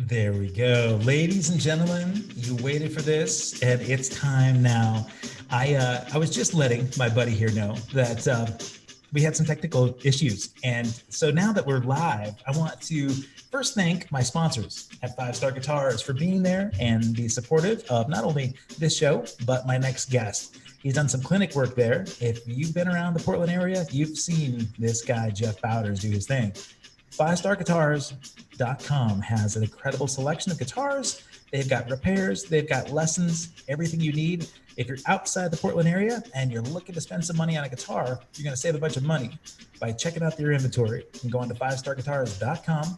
There we go. Ladies and gentlemen, you waited for this, and it's time now. I was just letting my buddy here know that we had some technical issues. And so now that we're live, I want to first thank my sponsors at Five Star Guitars for being there and be supportive of not only this show, but my next guest. He's done some clinic work there. If you've been around the Portland area, you've seen this guy, Jeff Bowders, do his thing. FiveStarGuitars.com has an incredible selection of guitars. They've got repairs, they've got lessons, everything you need. If you're outside the Portland area and you're looking to spend some money on a guitar, you're going to save a bunch of money by checking out their inventory and going to FiveStarGuitars.com.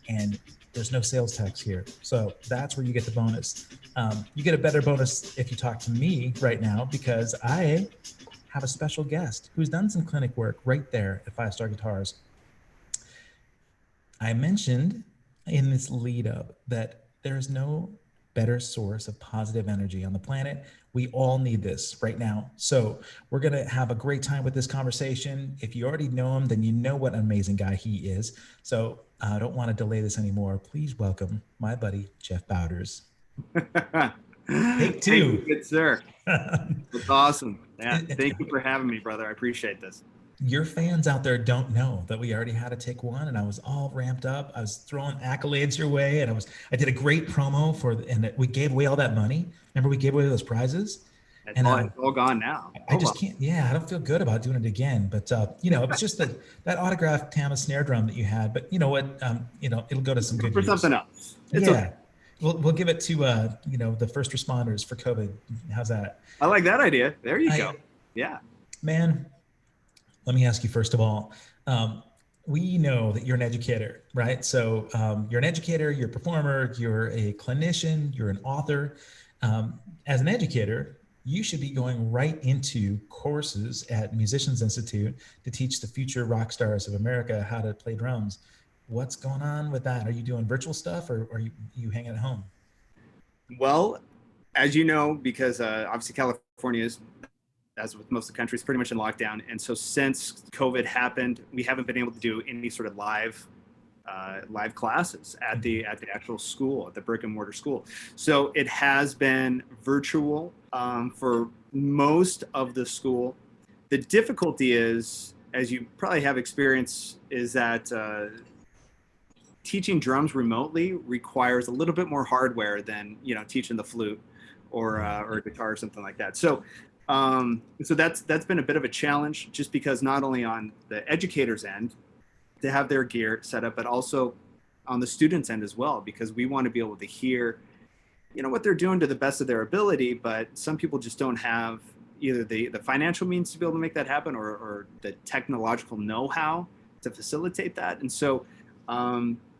And there's no sales tax here. So that's where you get the bonus. You get a better bonus if you talk to me right now, because I have a special guest who's done some clinic work right there at Five Star Guitars. I mentioned in this lead up that there's no better source of positive energy on the planet. We all need this right now. So we're going to have a great time with this conversation. If you already know him, then you know what an amazing guy he is. So I don't want to delay this anymore. Please welcome my buddy, Jeff Bowders. Take two. Thank you, good sir. That's awesome. Yeah, thank you for having me, brother. I appreciate this. Your fans out there don't know that we already had a take one, and I was all ramped up. I was throwing accolades your way, and I did a great promo and we gave away all that money. Remember, we gave away those prizes. It's all gone now. I just can't. Yeah, I don't feel good about doing it again. But it was just that autographed Tama snare drum that you had. But you know what? It'll go to some good for use. Something else. It's okay. We'll give it to the first responders for COVID. How's that? I like that idea. There you go. Yeah. Man, let me ask you first of all. We know that you're an educator, right? So you're an educator, you're a performer, you're a clinician, you're an author. As an educator, you should be going right into courses at Musicians Institute to teach the future rock stars of America how to play drums. What's going on with that? Are you doing virtual stuff, or are you hanging at home? Well, as you know, because obviously California is, as with most of the country, is pretty much in lockdown. And so since COVID happened, we haven't been able to do any sort of live classes at the actual school, at the brick and mortar school. So it has been virtual for most of the school. The difficulty is, as you probably have experience, is that teaching drums remotely requires a little bit more hardware than teaching the flute or a guitar or something like that. So that's been a bit of a challenge, just because not only on the educator's end to have their gear set up, but also on the student's end as well, because we want to be able to hear, what they're doing to the best of their ability. But some people just don't have either the financial means to be able to make that happen, or the technological know-how to facilitate that. And so,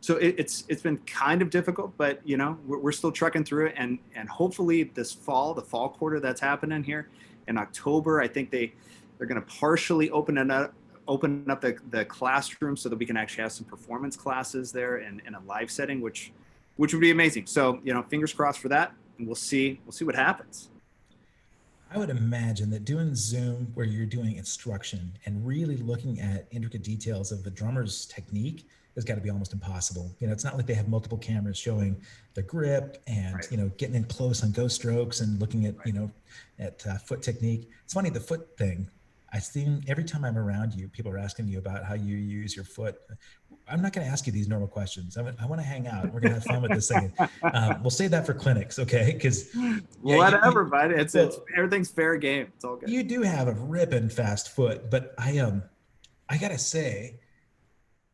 it's been kind of difficult, but we're still trucking through it, and hopefully this fall, the fall quarter that's happening here in October, I think they're going to partially open up the classroom so that we can actually have some performance classes there in a live setting, which would be amazing. So fingers crossed for that, and we'll see what happens. I would imagine that doing Zoom, where you're doing instruction and really looking at intricate details of the drummer's technique, has got to be almost impossible. It's not like they have multiple cameras showing the grip and, right. Getting in close on ghost strokes and looking at, right. At foot technique. It's funny, the foot thing. I think every time I'm around you, people are asking you about how you use your foot. I'm not going to ask you these normal questions. I want to hang out. We're going to have fun with this thing. We'll save that for clinics, okay? Because whatever, buddy. It's everything's fair game. It's all good. You do have a ripping fast foot, but I gotta say,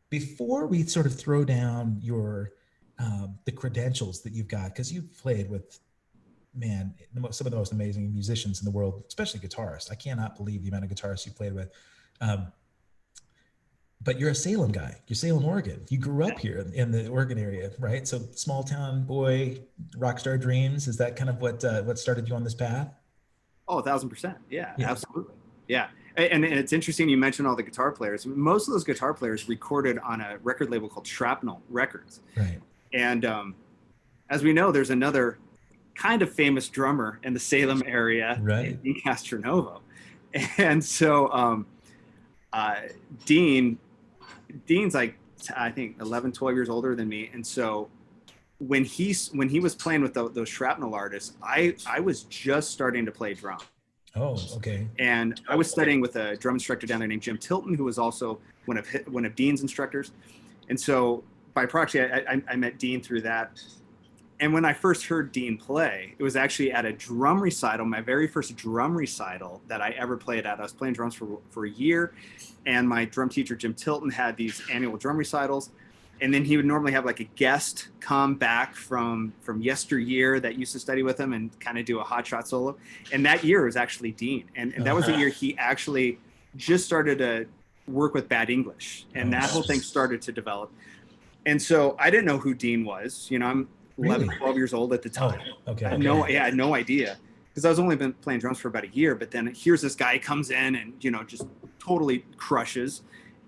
before we sort of throw down your the credentials that you've got, because you've played with some of the most amazing musicians in the world, especially guitarists. I cannot believe the amount of guitarists you played with. But you're a Salem guy. You're Salem, Oregon. You grew up here in the Oregon area, right? So small town boy, rock star dreams. Is that kind of what started you on this path? Oh, 1,000%. Yeah, absolutely. Yeah. And it's interesting you mentioned all the guitar players. Most of those guitar players recorded on a record label called Shrapnel Records. Right. And as we know, there's another kind of famous drummer in the Salem area, right, Dean Castronovo. And so Dean's like, I think 11, 12 years older than me. And so when he was playing with those shrapnel artists, I was just starting to play drum. Oh, okay. And I was studying with a drum instructor down there named Jim Tilton, who was also one of Dean's instructors. And so by proxy, I met Dean through that. And when I first heard Dean play, it was actually at a drum recital, my very first drum recital that I ever played at. I was playing drums for a year, and my drum teacher, Jim Tilton, had these annual drum recitals. And then he would normally have like a guest come back from yesteryear that used to study with him and kind of do a hot shot solo. And that year was actually Dean. And that was the year he actually just started to work with Bad English. And that whole thing started to develop. And so I didn't know who Dean was. You know, I'm 11, 12 years old at the time. Oh, okay. I had no idea, because I was only been playing drums for about a year. But then here's this guy comes in and, you know, just totally crushes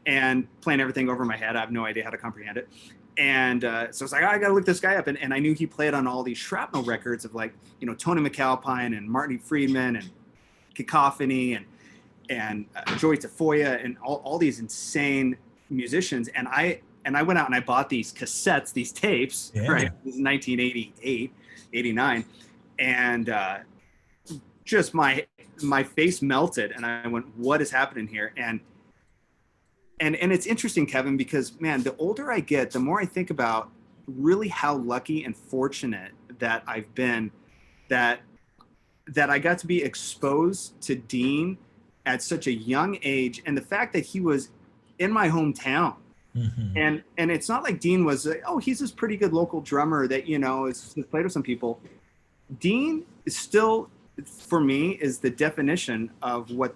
and playing everything over my head. I have no idea how to comprehend it. And so I was like, I got to look this guy up. And I knew he played on all these Shrapnel records of, like, you know, Tony McAlpine and Martin Friedman and Cacophony and Joey Tafoya and all these insane musicians. And I went out and I bought these cassettes, these tapes, right? It was 1988, 89. And just my face melted. And I went, what is happening here? And it's interesting, Kevin, because, man, the older I get, the more I think about really how lucky and fortunate that I've been that I got to be exposed to Dean at such a young age. And the fact that he was in my hometown. Mm-hmm. And it's not like Dean was, he's this pretty good local drummer that, you know, has played with some people. Dean is still, for me, is the definition of what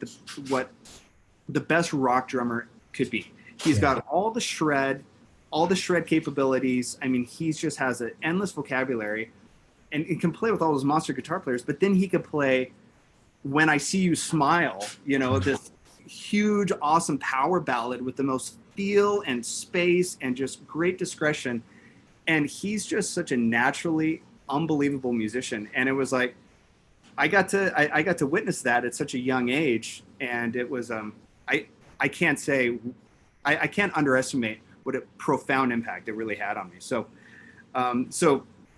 the best rock drummer could be. He's got all the shred capabilities. I mean, he just has an endless vocabulary, and he can play with all those monster guitar players. But then he could play When I See You Smile, you know, this huge, awesome power ballad with the most feel and space and just great discretion. And he's just such a naturally unbelievable musician. And it was like, I got to witness that at such a young age. And it was, I can't say, I can't underestimate what a profound impact it really had on me. So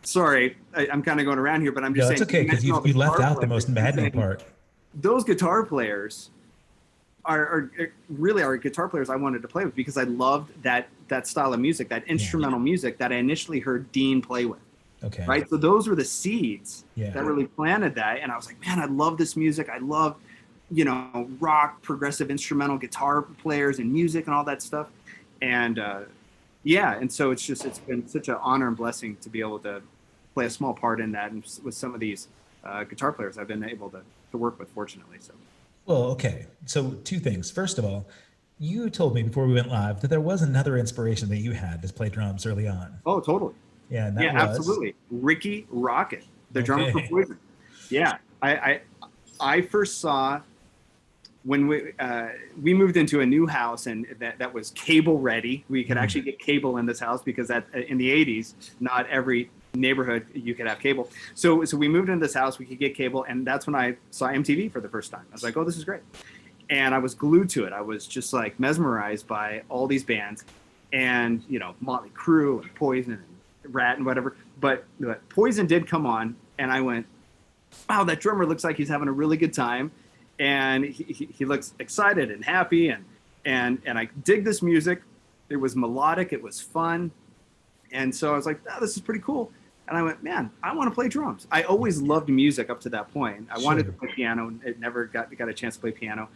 sorry, I'm kind of going around here, but I'm just saying. It's okay, because you left out the most maddening part. Those guitar players are really guitar players I wanted to play with, because I loved that style of music, that instrumental music that I initially heard Dean play with. Okay. Right. So those were the seeds that really planted that. And I was like, man, I love this music. I love, you know, rock, progressive instrumental guitar players and music and all that stuff. And and so it's been such an honor and blessing to be able to play a small part in that, and with some of these guitar players I've been able to work with, fortunately. So. Well, okay. So two things. First of all, you told me before we went live that there was another inspiration that you had to play drums early on. Oh, totally. Yeah, and absolutely. Ricky Rocket, the drummer for Poison. Yeah, I first saw when we moved into a new house, and that was cable ready. We could actually get cable in this house, because in the 80s, not every neighborhood you could have cable. So we moved into this house, we could get cable, and that's when I saw MTV for the first time. I was like, oh, this is great. And I was glued to it. I was just like mesmerized by all these bands, and, you know, Motley Crue and Poison and Rat and whatever. But Poison did come on, and I went, wow, that drummer looks like he's having a really good time, and he looks excited and happy, and I dig this music. It was melodic, it was fun, and so I was like, oh, this is pretty cool. And I went, man, I want to play drums. I always loved music up to that point. I wanted to play piano, and it never got a chance to play piano.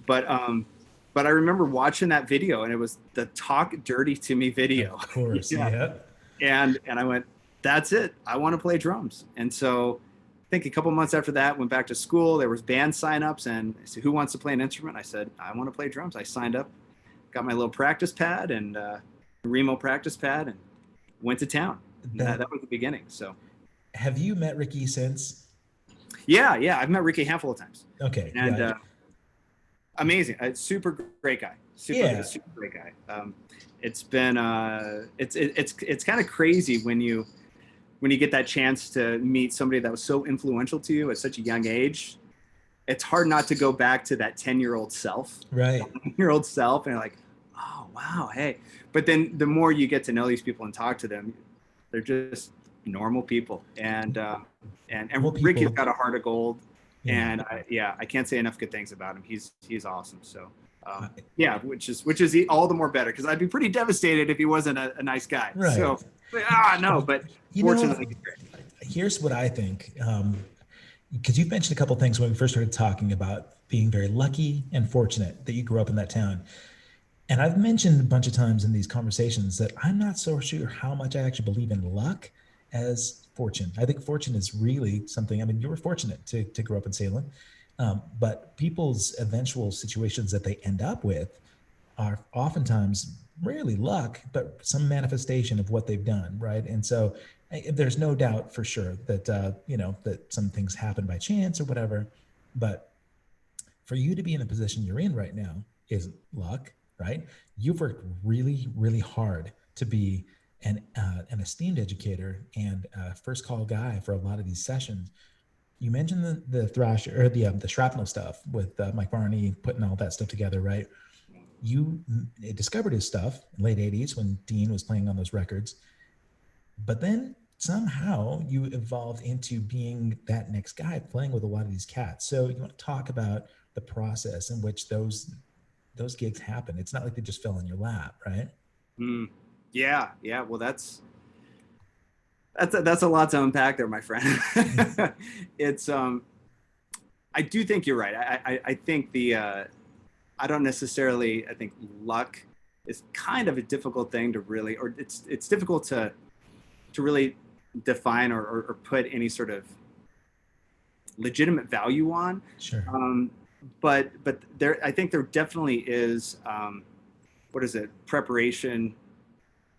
But I remember watching that video, and it was the Talk Dirty to Me video. Of course, yeah. And I went, that's it. I want to play drums. And so I think a couple months after that, went back to school. There was band signups, and I said, who wants to play an instrument? I said, I want to play drums. I signed up, got my little practice pad and Remo practice pad, and went to town. That was the beginning. So, have you met Ricky since? Yeah, I've met Ricky a handful of times. Okay, and amazing, super great guy. Super great guy. It's been it's kind of crazy when you get that chance to meet somebody that was so influential to you at such a young age. It's hard not to go back to that 10-year-old self, right? 10-year-old self, and you're like, oh wow, hey. But then the more you get to know these people and talk to them, they're just normal people. And Well, Ricky's people, got a heart of gold. yeah. And I can't say enough good things about him. He's awesome. So Uh, yeah, which is all the more better, because I'd be pretty devastated if he wasn't a nice guy. Right. So no, but You know, fortunately, he's great. here's what I think. Because you mentioned a couple things when we first started talking about being very lucky and fortunate that you grew up in that town. And I've mentioned a bunch of times in these conversations that I'm not so sure how much I actually believe in luck as fortune. I think fortune is really something. I mean, you were fortunate to grow up in Salem, but people's eventual situations that they end up with are oftentimes rarely luck, but some manifestation of what they've done, right? And so there's no doubt for sure that that some things happen by chance or whatever, but for you to be in the position you're in right now is luck, right? You've worked really, really hard to be an esteemed educator and first call guy for a lot of these sessions. You mentioned the thrash or the shrapnel stuff with Mike Varney putting all that stuff together, right? You discovered his stuff in late 80s when Dean was playing on those records, but then somehow you evolved into being that next guy playing with a lot of these cats. So you want to talk about the process in which those gigs happen. It's not like they just fell in your lap, right? Yeah. Well, that's a lot to unpack there, my friend. It's I do think you're right. I think I don't necessarily, I think luck is kind of a difficult thing to really, or it's difficult to really define or put any sort of legitimate value on. Sure. But I think there definitely is, what is it? Preparation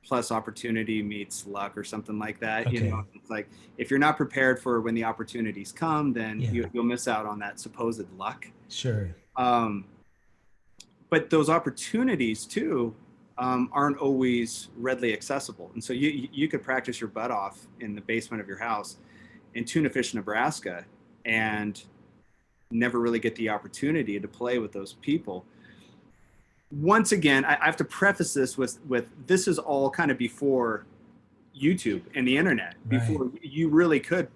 plus opportunity meets luck or something like that. Okay. You know, it's like, if you're not prepared for when the opportunities come, then you'll miss out on that supposed luck. Sure. But those opportunities too aren't always readily accessible. And so you could practice your butt off in the basement of your house in Tuna Fish, Nebraska, and never really get the opportunity to play with those people. Once again, I have to preface this with this is all kind of before YouTube and the internet, before you really could,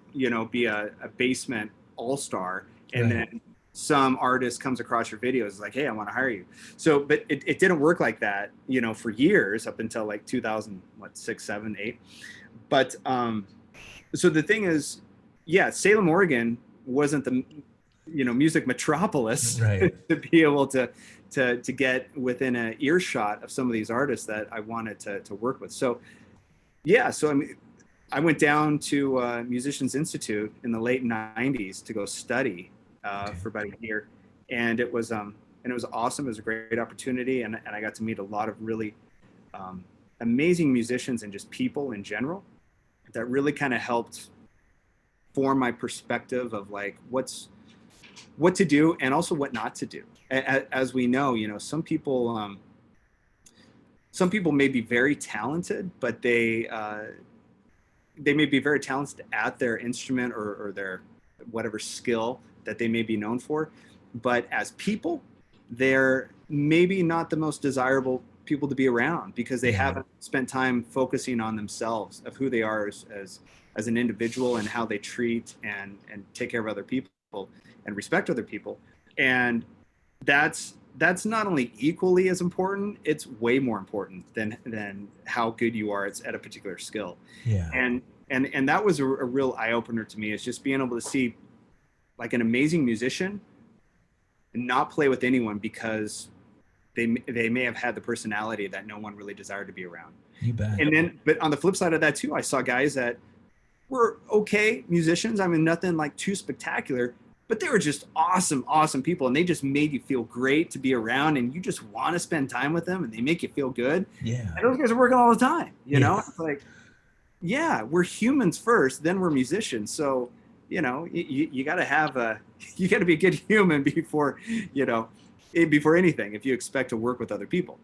be a basement all-star, and then some artist comes across your videos, is like, hey, I want to hire you. So, but it didn't work like that, for years, up until like 2006, 7, 8. But so the thing is, Salem, Oregon wasn't the music metropolis to be able to get within an earshot of some of these artists that I wanted to work with. So I went down to Musicians Institute in the late 90s to go study for about a year, and it was awesome. It was a great opportunity, and I got to meet a lot of really amazing musicians and just people in general that really kind of helped form my perspective of like what to do and also what not to do. As we know, some people may be very talented, but they may be very talented at their instrument or their whatever skill that they may be known for. But as people, they're maybe not the most desirable people to be around, because they haven't spent time focusing on themselves, of who they are as an individual, and how they treat and take care of other people and respect other people. And that's not only equally as important, it's way more important than how good you are at a particular skill. Yeah. And that was a real eye-opener to me, is just being able to see like an amazing musician and not play with anyone because they may have had the personality that no one really desired to be around. You bet. And then, but on the flip side of that too, I saw guys that were okay musicians. I mean, nothing like too spectacular, but they were just awesome people. And they just made you feel great to be around, and you just want to spend time with them, and they make you feel good. Yeah. And those guys are working all the time, It's like, we're humans first, then we're musicians. So, you got to be a good human before anything, if you expect to work with other people.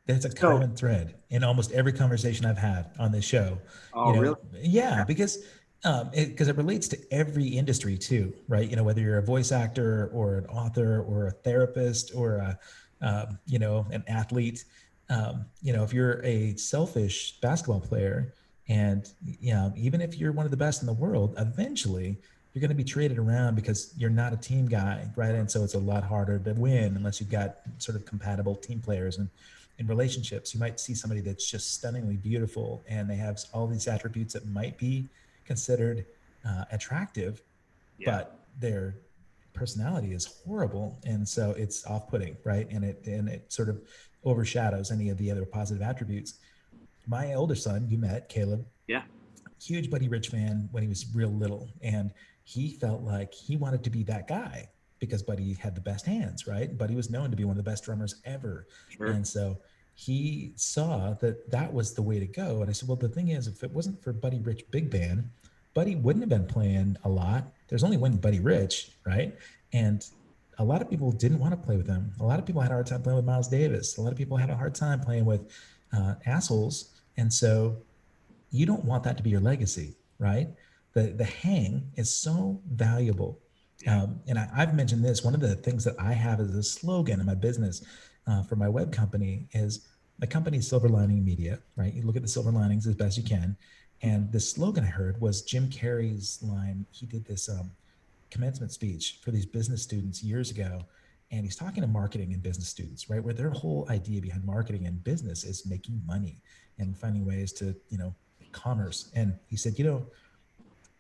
That's a common thread in almost every conversation I've had on this show. Oh, really? Yeah, because it relates to every industry too, right? Whether you're a voice actor or an author or a therapist or an athlete, if you're a selfish basketball player, And, you know, even if you're one of the best in the world, eventually you're going to be traded around because you're not a team guy, right? And so it's a lot harder to win unless you've got sort of compatible team players. And in relationships, you might see somebody that's just stunningly beautiful and they have all these attributes that might be considered attractive, Yeah. but their personality is horrible, and so it's off-putting, right? And it sort of overshadows any of the other positive attributes. My older son, you met Caleb, Yeah. huge Buddy Rich fan when he was real little, and he felt like he wanted to be that guy because Buddy had the best hands, right? Buddy was known to be one of the best drummers ever, Sure. and so he saw that that was the way to go. And I said, well, the thing is, if it wasn't for Buddy Rich Big Band, Buddy wouldn't have been playing a lot. There's only one Buddy Rich, right? And a lot of people didn't want to play with him. A lot of people had a hard time playing with Miles Davis. A lot of people had a hard time playing with assholes. And so you don't want that to be your legacy, right? The hang is so valuable. And I've mentioned this. One of the things that I have as a slogan in my business for my web company is my company is Silver Lining Media, right? You look at the silver linings as best you can. And the slogan I heard was Jim Carrey's line. He did this commencement speech for these business students years ago. And he's talking to marketing and business students, right? Where their whole idea behind marketing and business is making money and finding ways to, you know, commerce. And he said, you know,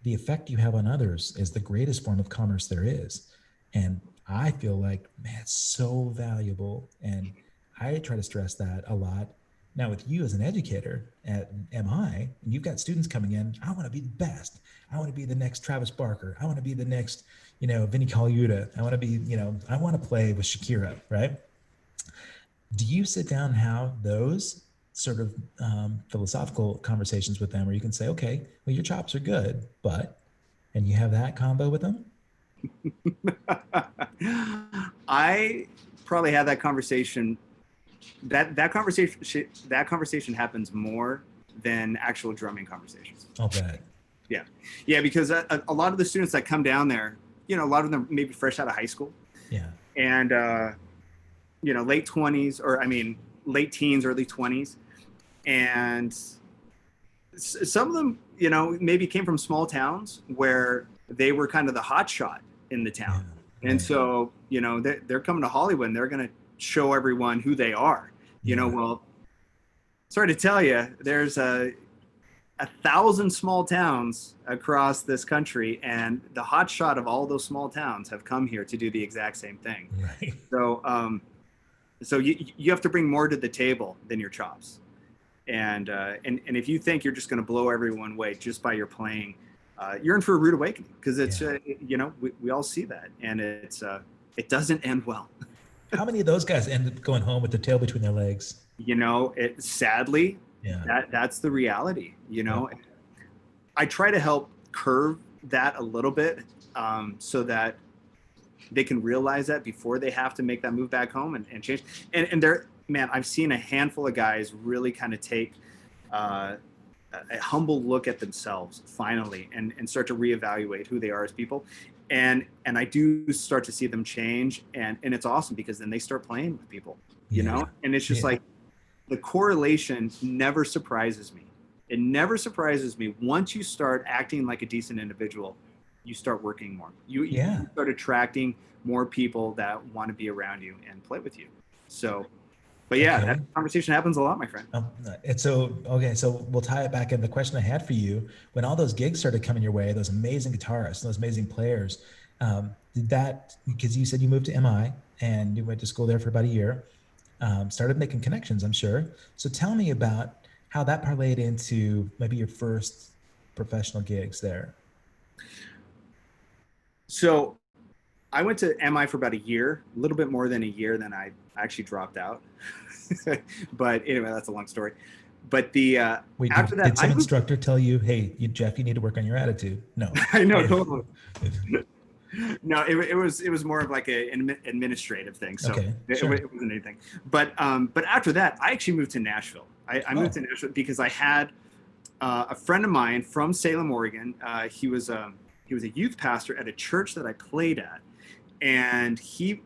the effect you have on others is the greatest form of commerce there is. And I feel like, man, it's so valuable. And I try to stress that a lot. Now, with you as an educator at MI, and you've got students coming in, I want to be the best. I want to be the next Travis Barker. I want to be the next, you know, Vinny Colaiuta. I want to be, you know, I want to play with Shakira, right? Do you sit down and have those sort of philosophical conversations with them where you can say, okay, well, your chops are good, but, and you have that combo with them? I probably had that conversation. That conversation happens more than actual drumming conversations. I'll bet. Yeah, because a lot of the students that come down there, you know, a lot of them maybe fresh out of high school. Yeah. And you know, late 20s, or I mean, late teens, early 20s, and some of them, you know, maybe came from small towns where they were kind of the hot shot in the town. Yeah. And so, you know, they're coming to Hollywood and they're going to show everyone who they are. You know, well, sorry to tell you, there's 1,000 small towns across this country, and the hot shot of all those small towns have come here to do the exact same thing. Right. So, so you have to bring more to the table than your chops. And if you think you're just going to blow everyone away just by your playing, you're in for a rude awakening, because it's, you know, we all see that, and it doesn't end well. How many of those guys end up going home with their tail between their legs? You know, sadly, that's the reality. You know, I try to help curve that a little bit, so that they can realize that before they have to make that move back home and change. And they're, man, I've seen a handful of guys really kind of take a humble look at themselves finally, and start to reevaluate who they are as people. And I do start to see them change, and it's awesome, because then they start playing with people, you know, and it's just like, the correlation never surprises me. It never surprises me. Once you start acting like a decent individual, you start working more. You start attracting more people that want to be around you and play with you. So, but that conversation happens a lot, my friend. And so, okay, so we'll tie it back in. The question I had for you, when all those gigs started coming your way, those amazing guitarists, those amazing players, did that, because you said you moved to MI and you went to school there for about a year, started making connections, I'm sure. So tell me about how that parlayed into maybe your first professional gigs there. So I went to MI for about a year, a little bit more than a year, then I actually dropped out. But anyway, that's a long story. But after that, did some instructor tell you, hey, Jeff, you need to work on your attitude? No. I know, totally. No, it was more of like an administrative thing. So it wasn't anything. But after that, I actually moved to Nashville. I moved to Nashville because I had a friend of mine from Salem, Oregon. He was a youth pastor at a church that I played at, and he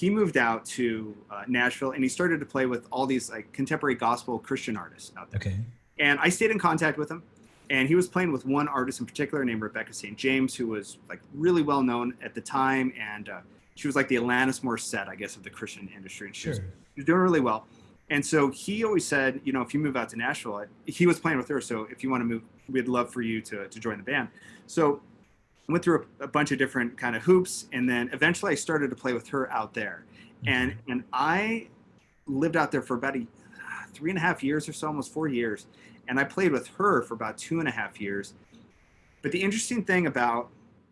moved out to Nashville, and he started to play with all these like contemporary gospel Christian artists out there. Okay. And I stayed in contact with him. And he was playing with one artist in particular named Rebecca St. James, who was like really well known at the time. And she was like the Alanis Morissette, I guess, of the Christian industry. And she was doing really well. And so he always said, you know, if you move out to Nashville, he was playing with her. So if you want to move, we'd love for you to join the band. So I went through a bunch of different kind of hoops. And then eventually I started to play with her out there. And I lived out there for about 3.5 years or so, almost 4 years. And I played with her for about 2.5 years. But the interesting thing about,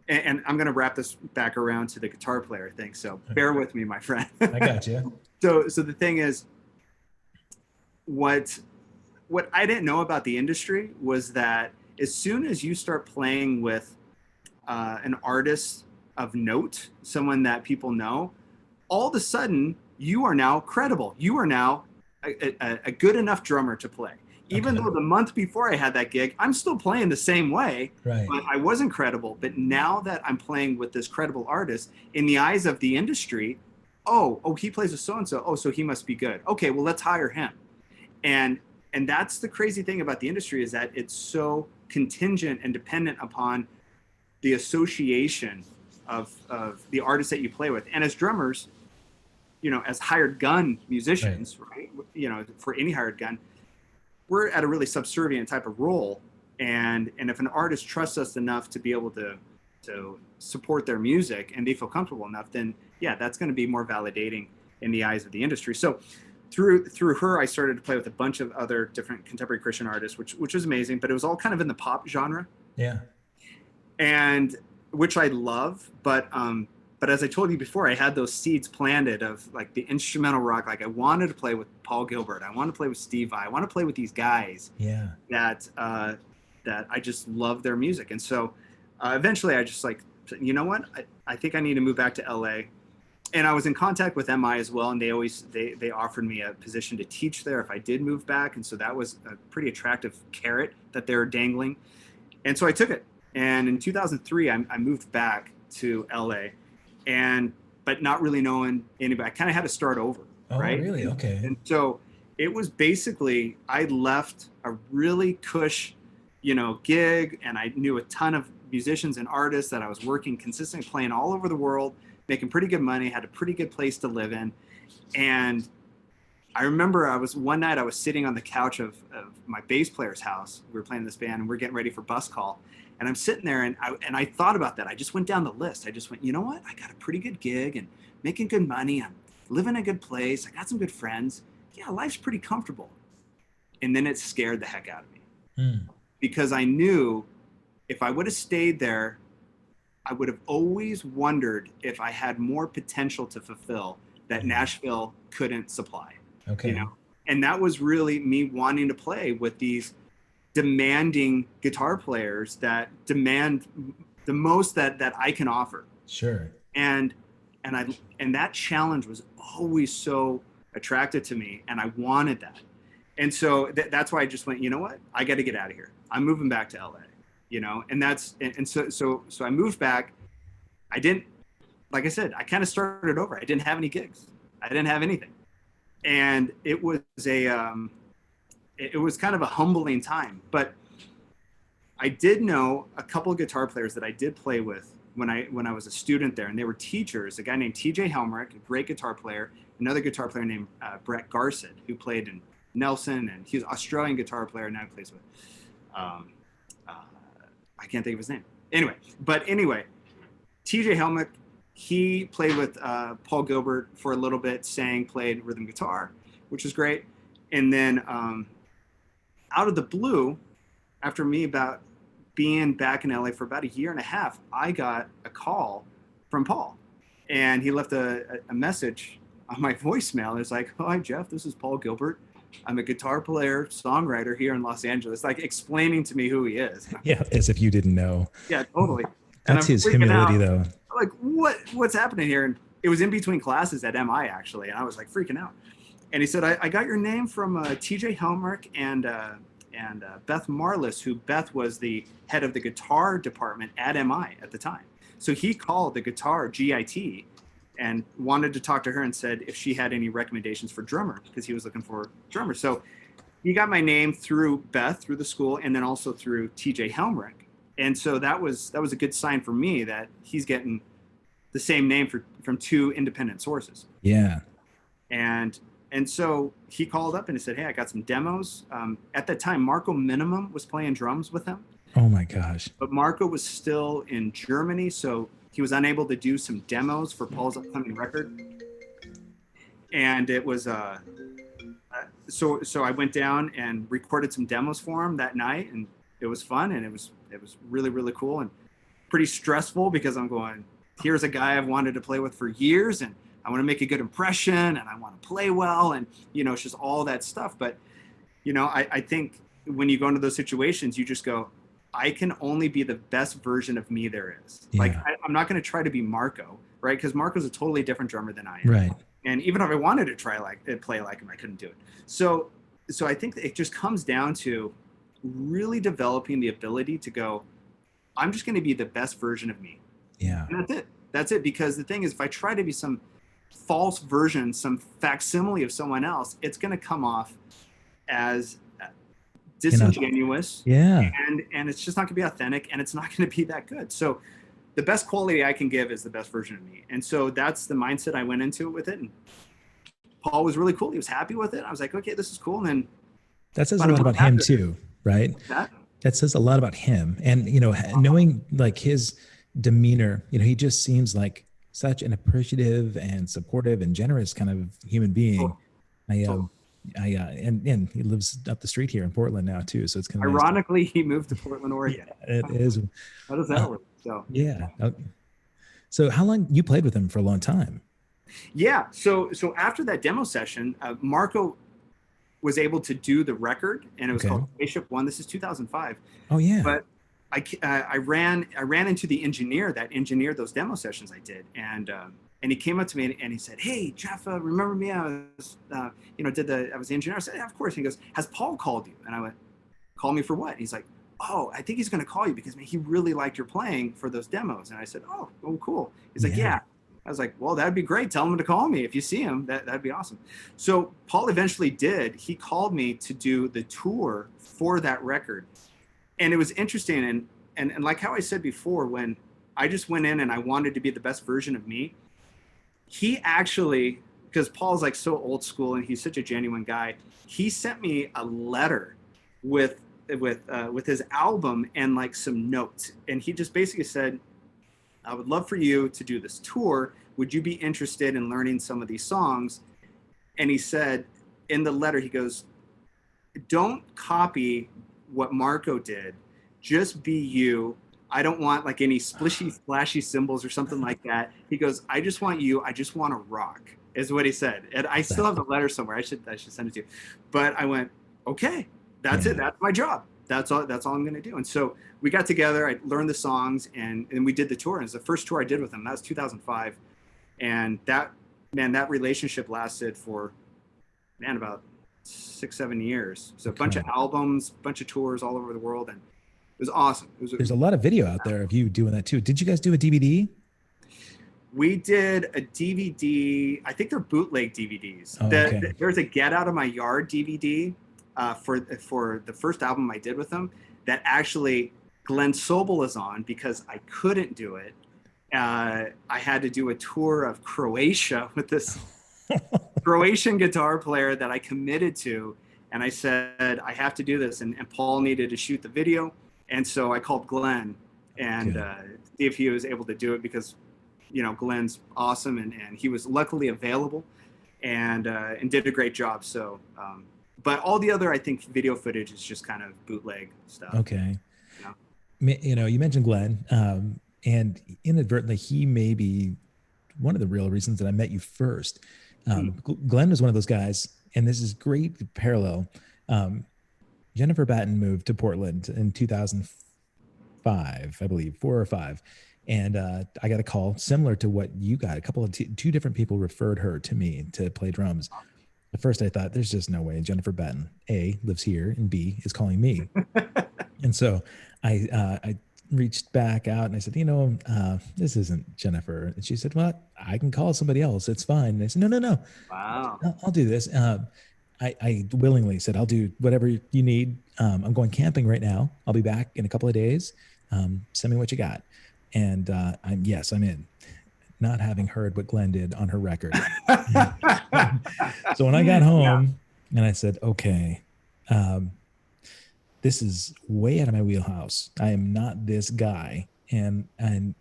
and I'm going to wrap this back around to the guitar player thing. So bear with me, my friend. I got you. So the thing is, what I didn't know about the industry was that as soon as you start playing with an artist of note, someone that people know, all of a sudden you are now credible. You are now a good enough drummer to play. Even though the month before I had that gig, I'm still playing the same way, but I wasn't credible. But now that I'm playing with this credible artist, in the eyes of the industry, oh, he plays with so-and-so. Oh, so he must be good. Okay, well, let's hire him. And that's the crazy thing about the industry, is that it's so contingent and dependent upon the association of the artists that you play with. And as drummers, you know, as hired gun musicians, right? You know, for any hired gun, we're at a really subservient type of role. And if an artist trusts us enough to be able to support their music and they feel comfortable enough, then yeah, that's going to be more validating in the eyes of the industry. So through her, I started to play with a bunch of other different contemporary Christian artists, which was amazing, but it was all kind of in the pop genre. Yeah. And which I love, but as I told you before, I had those seeds planted of like the instrumental rock. Like I wanted to play with Paul Gilbert. I want to play with Steve Vai. I want to play with these guys that I just love their music. And so eventually I just like, you know what? I think I need to move back to LA. And I was in contact with MI as well. And they offered me a position to teach there if I did move back. And so that was a pretty attractive carrot that they were dangling. And so I took it. And in 2003, I moved back to LA. But not really knowing anybody. I kind of had to start over, right? Oh, really? Okay. And so it was basically, I left a really cush, you know, gig, and I knew a ton of musicians and artists that I was working consistently, playing all over the world, making pretty good money, had a pretty good place to live in. And I remember one night I was sitting on the couch of my bass player's house. We were playing this band and we're getting ready for bus call. And I'm sitting there and I thought about that. I just went down the list. I just went, you know what? I got a pretty good gig and making good money. I'm living in a good place. I got some good friends. Yeah, life's pretty comfortable. And then it scared the heck out of me because I knew if I would have stayed there, I would have always wondered if I had more potential to fulfill that Nashville couldn't supply. Okay. You know? And that was really me wanting to play with these demanding guitar players that demand the most that I can offer. Sure. And that challenge was always so attractive to me, and I wanted that. And so that's why I just went, you know what? I got to get out of here. I'm moving back to LA, you know? And so I moved back. I didn't, like I said, I kind of started over. I didn't have any gigs. I didn't have anything. And it was it was kind of a humbling time, but I did know a couple of guitar players that I did play with when I was a student there, and they were teachers. A guy named TJ Helmrich, a great guitar player, another guitar player named Brett Garson, who played in Nelson, and he's an Australian guitar player. Now he plays with, I can't think of his name. Anyway, TJ Helmrich, he played with Paul Gilbert for a little bit, played rhythm guitar, which was great. And then out of the blue, after me about being back in LA for about 1.5 years, I got a call from Paul, and he left a message on my voicemail. It's like, "Hi Jeff, this is Paul Gilbert. I'm a guitar player, songwriter here in Los Angeles," like explaining to me who he is. Yeah, as if you didn't know. Yeah, totally. That's his humility, though. Like, what's happening here? And it was in between classes at MI, actually, and I was like freaking out. And he said, I got your name from TJ Helmrich and Beth Marlis, who Beth was the head of the guitar department at MI at the time. So he called the guitar GIT and wanted to talk to her and said if she had any recommendations for drummer, because he was looking for drummer. So he got my name through Beth, through the school, and then also through TJ Helmrich. And so that was a good sign for me that he's getting the same name from two independent sources. Yeah. And so he called up and he said, hey, I got some demos. At that time, Marco Minimum was playing drums with him. Oh my gosh. But Marco was still in Germany, so he was unable to do some demos for Paul's upcoming record. And it was so I went down and recorded some demos for him that night, and it was fun, and it was really, really cool and pretty stressful because I'm going, here's a guy I've wanted to play with for years, and I want to make a good impression, and I want to play well, and it's just all that stuff. But I think when you go into those situations, you just go, I can only be the best version of me there is. Yeah. Like I'm not going to try to be Marco, right? Because Marco's a totally different drummer than I am. Right. And even if I wanted to play like him, I couldn't do it. So I think that it just comes down to really developing the ability to go, I'm just going to be the best version of me. Yeah. And that's it. Because the thing is, if I try to be some false version, some facsimile of someone else, it's going to come off as disingenuous. Yeah. And it's just not going to be authentic, and it's not going to be that good. So the best quality I can give is the best version of me. And so that's the mindset I went into it with it. And Paul was really cool. He was happy with it. I was like, okay, this is cool. And then that says a lot about him too, right? That says a lot about him. And, knowing like his demeanor, he just seems like such an appreciative and supportive and generous kind of human being. And he lives up the street here in Portland now too. So it's kind of ironically, he moved to Portland, Oregon. Yeah, it is. How does that work? So yeah. So how long you played with him for a long time? Yeah. So after that demo session, Marco was able to do the record, and it was called Spaceship One. This is 2005. Oh yeah. But I ran into the engineer that engineered those demo sessions I did, and he came up to me and he said, "Hey, Jeff, remember me? I was I was the engineer." I said, "Yeah, of course." And he goes, "Has Paul called you?" And I went, "Call me for what?" And he's like, "Oh, I think he's going to call you because he really liked your playing for those demos." And I said, "Oh, cool." He's like, "Yeah." I was like, "Well, that'd be great. Tell him to call me if you see him. That'd be awesome." So Paul eventually did. He called me to do the tour for that record, and it was interesting. And like how I said before, when I just went in and I wanted to be the best version of me, he actually, because Paul's like so old school and he's such a genuine guy, he sent me a letter with his album and like some notes, and he just basically said, "I would love for you to do this tour. Would you be interested in learning some of these songs?" And he said in the letter, he goes, "Don't copy what Marco did. Just be you. I don't want like any splishy, flashy symbols or something like that." He goes, "I just want you. I just want to rock," is what he said. And I still have the letter somewhere. I should send it to you. But I went, okay, that's it. That's my job. That's all I'm going to do. And so we got together. I learned the songs, and we did the tour. And it was the first tour I did with him. That was 2005. And that relationship lasted for, about 6-7 years. So a bunch of albums, bunch of tours all over the world. And it was awesome. There's a lot of video out there of you doing that too. Did you guys do a DVD? We did a DVD. I think they're bootleg DVDs. Oh, okay. There's a Get Out of My Yard DVD for the first album I did with them that actually Glenn Sobel is on because I couldn't do it. I had to do a tour of Croatia with this Croatian guitar player that I committed to. And I said, I have to do this. And Paul needed to shoot the video. And so I called Glenn and see if he was able to do it because, Glenn's awesome. And he was luckily available and did a great job. So, but all the other, I think, video footage is just kind of bootleg stuff. Okay. You mentioned Glenn, and inadvertently, he may be one of the real reasons that I met you first. Glenn was one of those guys, and this is great parallel. Jennifer Batten moved to Portland in 2005, I believe, 4 or 5. And I got a call similar to what you got. A couple of two different people referred her to me to play drums. At first I thought there's just no way Jennifer Batten, A, lives here, and B, is calling me. And so I reached back out and I said, this isn't Jennifer. And she said, well, I can call somebody else. It's fine. And I said, no. Wow. I'll do this. I willingly said, I'll do whatever you need. I'm going camping right now. I'll be back in a couple of days. Send me what you got. And I'm in, not having heard what Glenn did on her record. So when I got home and I said, okay, this is way out of my wheelhouse. I am not this guy. And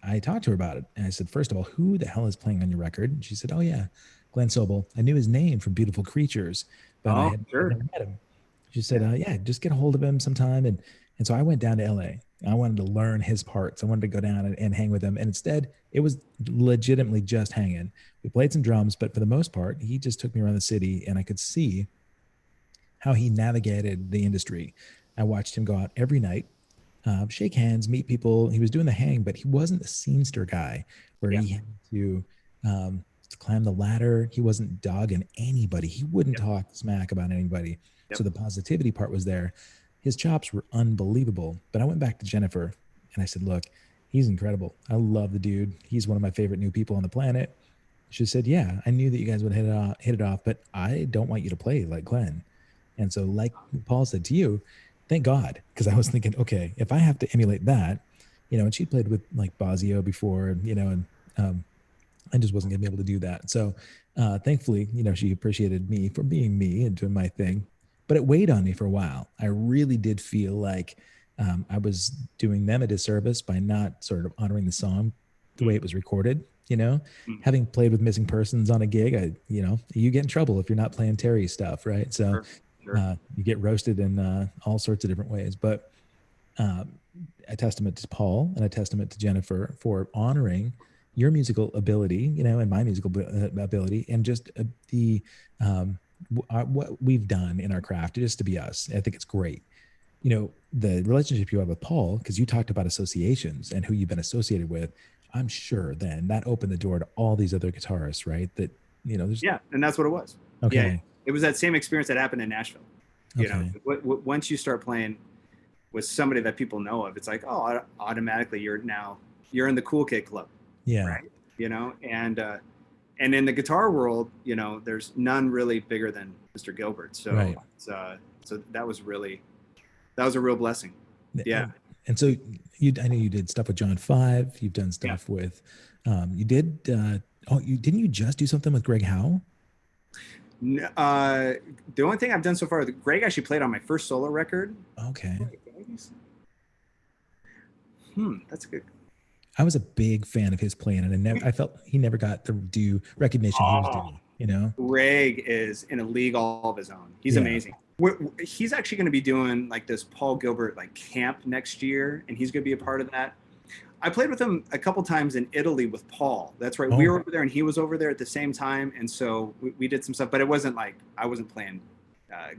I talked to her about it. And I said, first of all, who the hell is playing on your record? And she said, oh yeah, Glenn Sobel. I knew his name from Beautiful Creatures, but I had never met him. She said, yeah, just get a hold of him sometime. And so I went down to LA. I wanted to learn his parts. I wanted to go down and hang with him. And instead, it was legitimately just hanging. We played some drums, but for the most part, he just took me around the city and I could see how he navigated the industry. I watched him go out every night, shake hands, meet people. He was doing the hang, but he wasn't a scenester guy where he had to climb the ladder. He wasn't dogging anybody. He wouldn't talk smack about anybody. So the positivity part was there. His chops were unbelievable. But I went back to Jennifer and I said, look, he's incredible. I love the dude. He's one of my favorite new people on the planet. She said, yeah, I knew that you guys would hit it off, but I don't want you to play like Glenn. And so like Paul said to you, thank God, because I was thinking, okay, if I have to emulate that, and she played with like Bosio before, and I just wasn't going to be able to do that. So thankfully, she appreciated me for being me and doing my thing, but it weighed on me for a while. I really did feel like I was doing them a disservice by not sort of honoring the song the way it was recorded. Having played with Missing Persons on a gig, you get in trouble if you're not playing Terry stuff, right? So sure. You get roasted in all sorts of different ways. But a testament to Paul and a testament to Jennifer for honoring your musical ability, and my musical ability, and just what we've done in our craft, just to be us. I think it's great. The relationship you have with Paul, because you talked about associations and who you've been associated with. I'm sure then that opened the door to all these other guitarists, right? That, there's. Yeah. And that's what it was. Okay. Yeah, it was that same experience that happened in Nashville. Once you start playing with somebody that people know of, it's like, oh, automatically you're in the cool kid club. Yeah. Right. And in the guitar world, there's none really bigger than Mr. Gilbert. So, right. So that was a real blessing. Yeah. And so I know you did stuff with John 5. You've done stuff with, you did, didn't you just do something with Greg Howe? The only thing I've done so far, Greg actually played on my first solo record. Okay. That's good. I was a big fan of his playing, and I felt he never got the due recognition he was due. Greg is in a league all of his own. He's amazing. He's actually going to be doing like this Paul Gilbert like camp next year, and he's going to be a part of that. I played with him a couple times in Italy with Paul. That's right. We were over there and he was over there at the same time. And so we did some stuff, but it wasn't like, I wasn't playing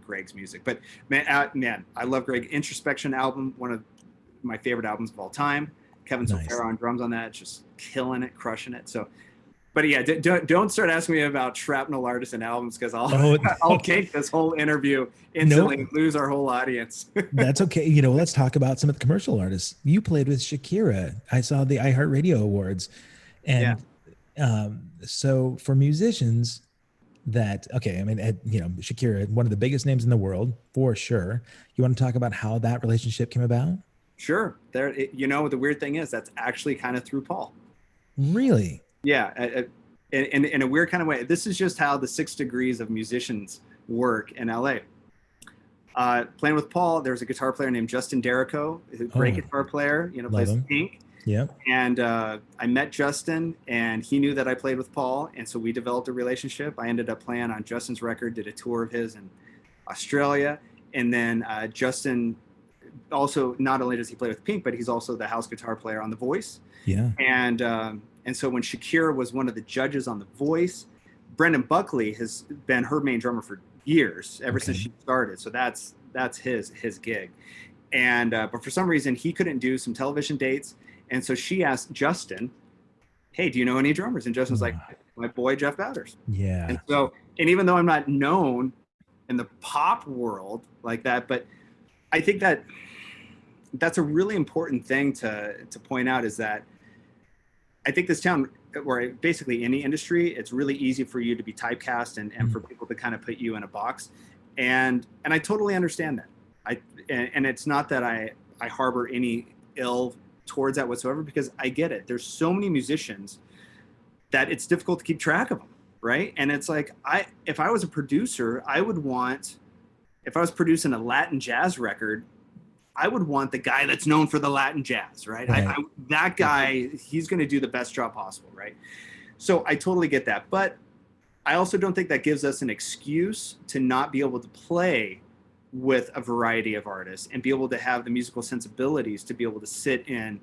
Greg's music, but man, I love Greg. Introspection album, one of my favorite albums of all time. Kevin Solfera on drums on that, just killing it, crushing it. So, but yeah, don't start asking me about shrapnel artists and albums, because I'll take this whole interview instantly and lose our whole audience. That's okay. Let's talk about some of the commercial artists. You played with Shakira. I saw the iHeartRadio Awards. And so for musicians Shakira, one of the biggest names in the world, for sure. You want to talk about how that relationship came about? Sure. The weird thing is that's actually kind of through Paul. Really? Yeah. In a weird kind of way. This is just how the 6 degrees of musicians work in LA. Playing with Paul, there's a guitar player named Justin Derrico, a great guitar player, plays Pink. Yeah. And I met Justin, and he knew that I played with Paul, and so we developed a relationship. I ended up playing on Justin's record, did a tour of his in Australia, and then Justin also, not only does he play with Pink, but he's also the house guitar player on The Voice. Yeah. And so when Shakira was one of the judges on The Voice, Brendan Buckley has been her main drummer for years, ever since she started. So that's his gig. And but for some reason he couldn't do some television dates, and so she asked Justin, "Hey, do you know any drummers?" And Justin's like, "My boy Jeff Bowders." Yeah. And even though I'm not known in the pop world like that, but I think that's a really important thing to point out, is that I think this town, or basically any industry, it's really easy for you to be typecast and for people to kind of put you in a box. And I totally understand that. And it's not that I harbor any ill towards that whatsoever, because I get it. There's so many musicians that it's difficult to keep track of them, right? And it's like, if I was a producer, if I was producing a Latin jazz record, I would want the guy that's known for the Latin jazz, right? That guy, he's going to do the best job possible, right? So I totally get that. But I also don't think that gives us an excuse to not be able to play with a variety of artists and be able to have the musical sensibilities to be able to sit in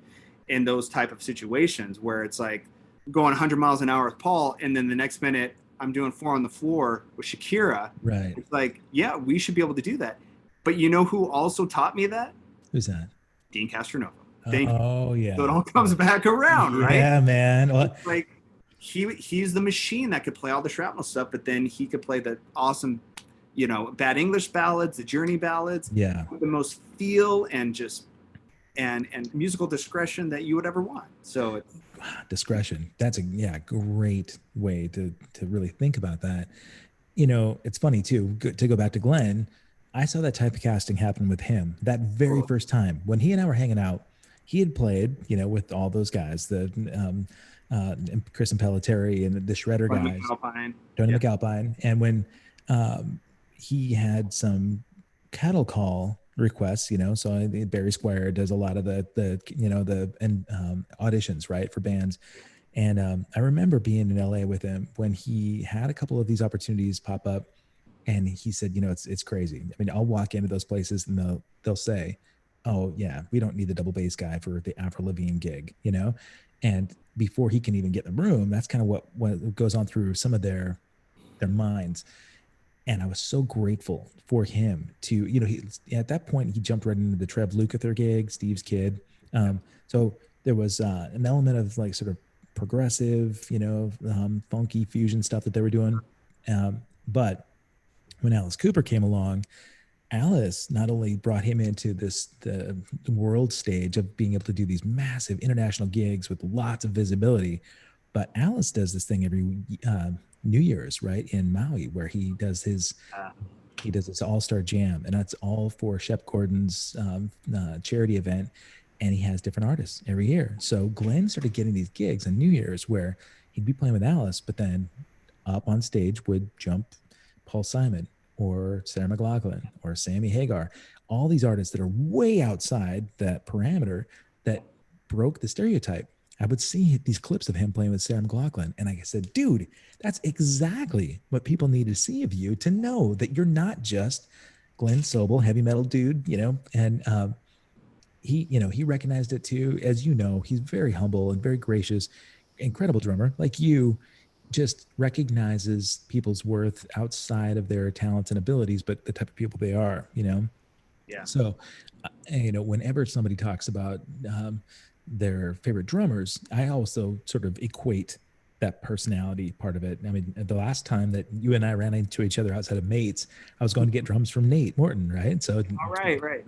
those type of situations where it's like going 100 miles an hour with Paul, and then the next minute I'm doing 4 on the floor with Shakira. Right. It's like, yeah, we should be able to do that. But you know who also taught me that? Who's that? Dean Castronova. Oh, yeah. So it all comes back around, right? Yeah, man. Well, like he's the machine that could play all the shrapnel stuff, but then he could play the awesome, Bad English ballads, the Journey ballads. Yeah. The most feel and just and musical discretion that you would ever want. So discretion. That's a great way to really think about that. It's funny too, to go back to Glenn. I saw that type of casting happen with him that very first time when he and I were hanging out. He had played, with all those guys, the Chris Impellitteri and the Shredder guys, Tony McAlpine. And when he had some cattle call requests, so Barry Squire does a lot of the auditions, right, for bands. And I remember being in LA with him when he had a couple of these opportunities pop up, and he said, it's crazy. I mean, I'll walk into those places and they'll say, oh yeah, we don't need the double bass guy for the Avril Lavigne gig, and before he can even get in the room, that's kind of what goes on through some of their minds. And I was so grateful for him to, he, at that point, he jumped right into the Trev Lukather gig, Steve's kid. So there was an element of like sort of progressive, funky fusion stuff that they were doing. But when Alice Cooper came along, Alice not only brought him into the world stage of being able to do these massive international gigs with lots of visibility, but Alice does this thing every New Year's, right, in Maui, where he does this all-star jam, and that's all for Shep Gordon's charity event, and he has different artists every year. So Glenn started getting these gigs on New Year's where he'd be playing with Alice, but then up on stage would jump Paul Simon or Sarah McLachlan or Sammy Hagar, all these artists that are way outside that parameter that broke the stereotype. I would see these clips of him playing with Sarah McLachlan, and I said, dude, that's exactly what people need to see of you, to know that you're not just Glenn Sobel, heavy metal dude, and he recognized it too. As he's very humble and very gracious, incredible drummer. Like you, just recognizes people's worth outside of their talents and abilities, but the type of people they are, Yeah. So, whenever somebody talks about their favorite drummers, I also sort of equate that personality part of it. I mean, the last time that you and I ran into each other outside of Mates, I was going to get drums from Nate Morton, right? So, right.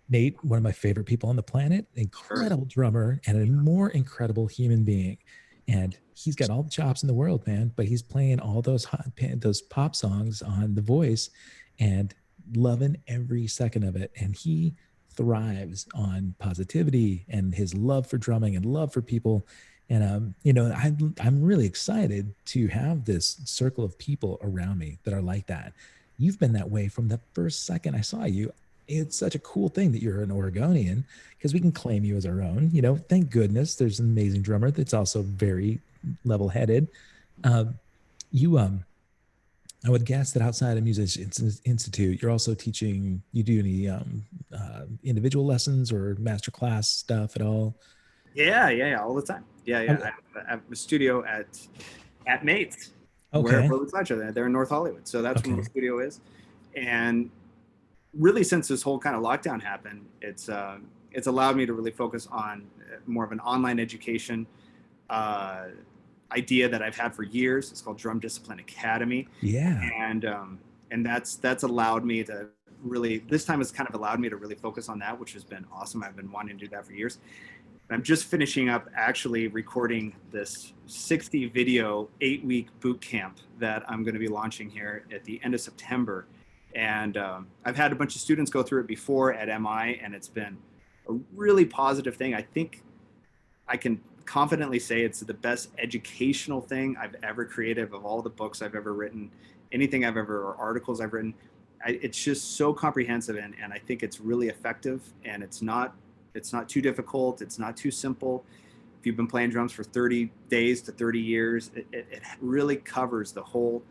Nate, one of my favorite people on the planet, incredible drummer and a more incredible human being. And he's got all the chops in the world, man, but he's playing all those pop songs on The Voice and loving every second of it. And he thrives on positivity and his love for drumming and love for people. And, I'm really excited to have this circle of people around me that are like that. You've been that way from the first second I saw you. It's such a cool thing that you're an Oregonian, because we can claim you as our own. Thank goodness there's an amazing drummer that's also very level-headed. I would guess that outside of Musicians Institute, you're also teaching. You do any individual lessons or masterclass stuff at all? Yeah, all the time. Yeah. I have a studio at Mates. Okay. Where we saw each other. They're in North Hollywood, so that's where the studio is. And really, since this whole kind of lockdown happened, it's allowed me to really focus on more of an online education idea that I've had for years. It's called Drum Discipline Academy. Yeah. And that's allowed me to really, this time has kind of allowed me to really focus on that, which has been awesome. I've been wanting to do that for years. And I'm just finishing up actually recording this 60 video 8-week boot camp that I'm going to be launching here at the end of September. And I've had a bunch of students go through it before at MI, and it's been a really positive thing. I think I can confidently say it's the best educational thing I've ever created, of all the books I've ever written, anything I've ever, or articles I've written. It's just so comprehensive, and I think it's really effective, and it's not too difficult. It's not too simple. If you've been playing drums for 30 days to 30 years, it really covers the whole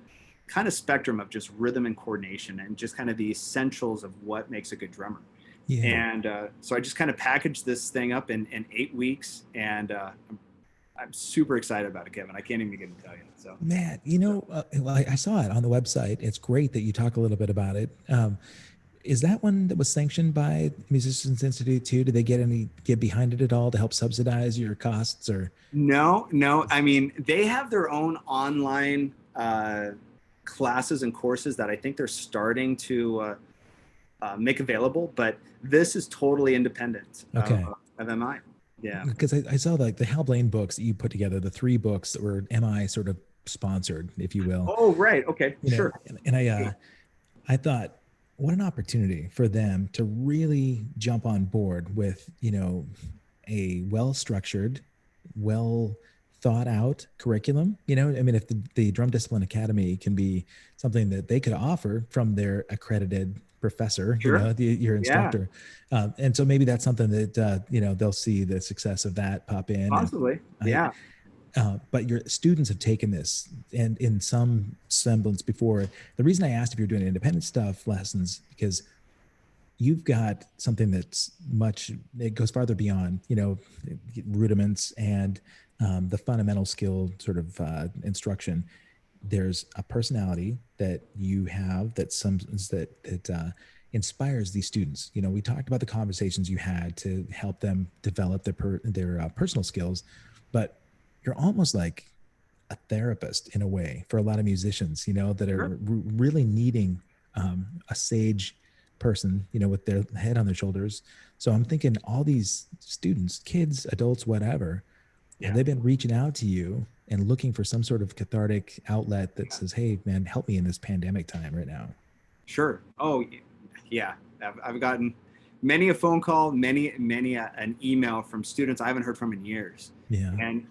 kind of spectrum of just rhythm and coordination, and just kind of the essentials of what makes a good drummer. Yeah. And so I just kind of packaged this thing up in 8 weeks, and I'm super excited about it, Kevin. I can't even begin to tell you. So, man, well, I saw it on the website. It's great that you talk a little bit about it. Is that one that was sanctioned by Musicians Institute too? Did they get behind it at all to help subsidize your costs, or? No. I mean, they have their own online classes and courses that I think they're starting to make available, but this is totally independent of MI. Yeah. Because I saw the Hal Blaine books that you put together, the 3 books that were MI sort of sponsored, if you will. Oh, right. Okay. Sure. And I thought, what an opportunity for them to really jump on board with, a well-structured, well thought out curriculum. I mean, if the Drum Discipline Academy can be something that they could offer from their accredited professor, sure. Your instructor. Yeah. And so maybe that's something that, they'll see the success of that pop in. Possibly. Yeah. But your students have taken this and in some semblance before. The reason I asked if you're doing independent stuff lessons, because you've got something that's it goes farther beyond, rudiments and the fundamental skill sort of instruction. There's a personality that you have that inspires these students. We talked about the conversations you had to help them develop their personal skills, but you're almost like a therapist in a way for a lot of musicians, that are really needing a sage person, with their head on their shoulders. So I'm thinking all these students, kids, adults, whatever, and they've been reaching out to you and looking for some sort of cathartic outlet that says, hey, man, help me in this pandemic time right now. Sure. Oh, yeah. I've gotten many a phone call, many an email from students I haven't heard from in years. Yeah. And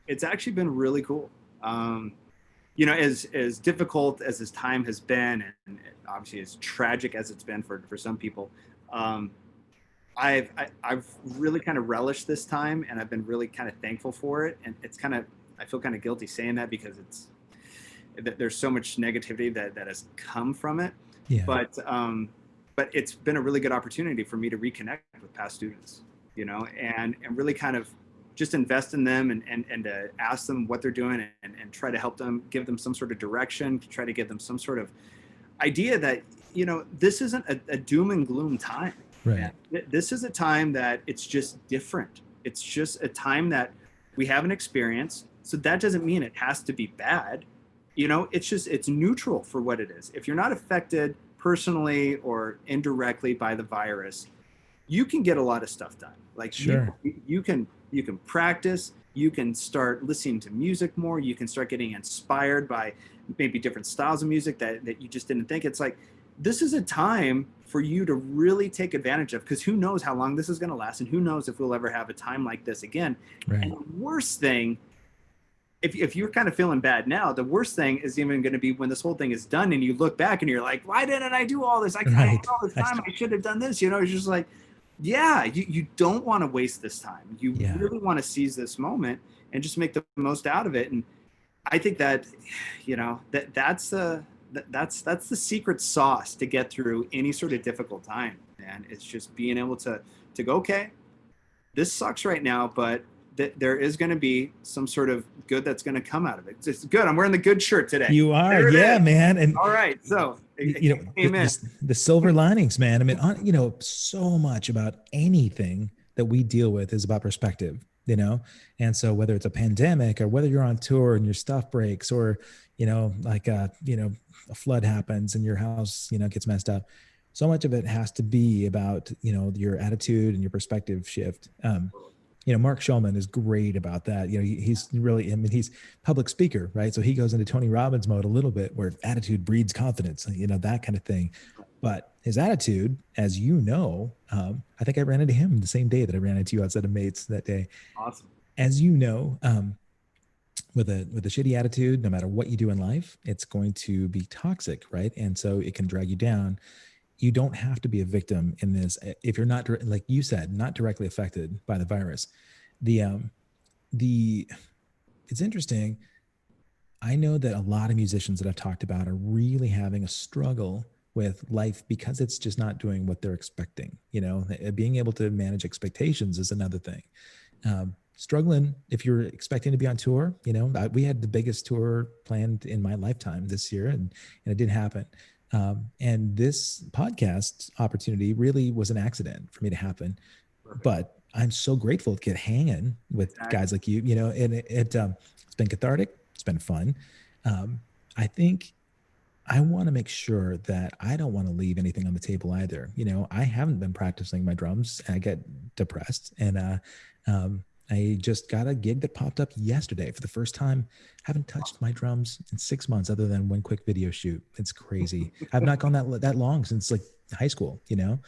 it's actually been really cool. As difficult as this time has been, and obviously as tragic as it's been for some people, I've really kind of relished this time, and I've been really kind of thankful for it. And it's kind of, I feel kind of guilty saying that because there's so much negativity that has come from it. Yeah. But it's been a really good opportunity for me to reconnect with past students, and really kind of just invest in them and to ask them what they're doing and try to help them, give them some sort of direction, to try to give them some sort of idea that, this isn't a doom and gloom time. Right. This is a time that it's just different. It's just a time that we haven't experienced. So that doesn't mean it has to be bad. It's neutral for what it is. If you're not affected personally or indirectly by the virus, you can get a lot of stuff done. Like, sure. you can practice, you can start listening to music more, you can start getting inspired by maybe different styles of music that you just didn't think. It's like, this is a time for you to really take advantage of, because who knows how long this is going to last, and who knows if we'll ever have a time like this again. Right. And the worst thing, if you're kind of feeling bad now, the worst thing is even going to be when this whole thing is done and you look back and you're like, why didn't I do all this? I had all this time. I should have done this. It's just like, yeah, you don't want to waste this time. You really want to seize this moment and just make the most out of it. And I think that, that's the secret sauce to get through any sort of difficult time. And it's just being able to go, okay, this sucks right now, but there is going to be some sort of good that's going to come out of it. It's good. I'm wearing the good shirt today. You are, yeah, man. And all right, so the silver linings, man. I mean, so much about anything that we deal with is about perspective, and so whether it's a pandemic or whether you're on tour and your stuff breaks, or a flood happens and your house gets messed up, so much of it has to be about your attitude and your perspective shift. Mark Schulman is great about that. He's really, I mean, he's public speaker, right? So he goes into Tony Robbins mode a little bit, where attitude breeds confidence, that kind of thing. But his attitude, as I think I ran into him the same day that I ran into you outside of Mates that day. Awesome. As with a shitty attitude, no matter what you do in life, it's going to be toxic, right? And so it can drag you down. You don't have to be a victim in this if you're not, like you said, not directly affected by the virus. It's interesting. I know that a lot of musicians that I've talked about are really having a struggle with life because it's just not doing what they're expecting. Being able to manage expectations is another thing. Struggling if you're expecting to be on tour. We had the biggest tour planned in my lifetime this year, and it didn't happen. And this podcast opportunity really was an accident for me to happen. Perfect. But I'm so grateful to get hanging with guys like you, and it's been cathartic. It's been fun. I think I want to make sure that I don't want to leave anything on the table either. I haven't been practicing my drums, and I get depressed, and I just got a gig that popped up yesterday for the first time. Haven't touched my drums in 6 months other than one quick video shoot. It's crazy. I've not gone that long since like high school, and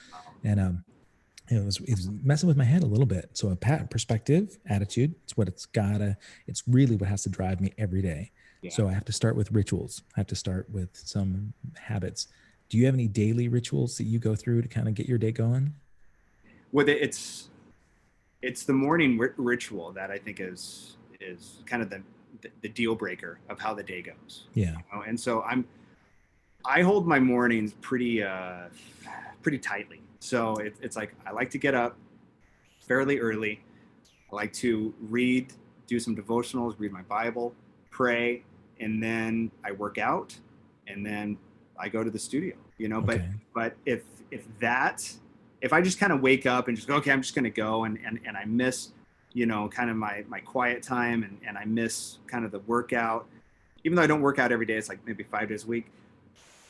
it was messing with my head a little bit. So a perspective, attitude, it's really what has to drive me every day. Yeah. So I have to start with rituals. I have to start with some habits. Do you have any daily rituals that you go through to kind of get your day going? Well, it's the morning ritual that I think is kind of the deal breaker of how the day goes. Yeah. And so I hold my mornings pretty tightly. So it's like, I like to get up fairly early. I like to do some devotionals, read my Bible, pray, and then I work out, and then I go to the studio, okay. But if I just kind of wake up and just go, okay, I'm just going to go and I miss, kind of my quiet time and I miss kind of the workout, even though I don't work out every day, it's like maybe 5 days a week.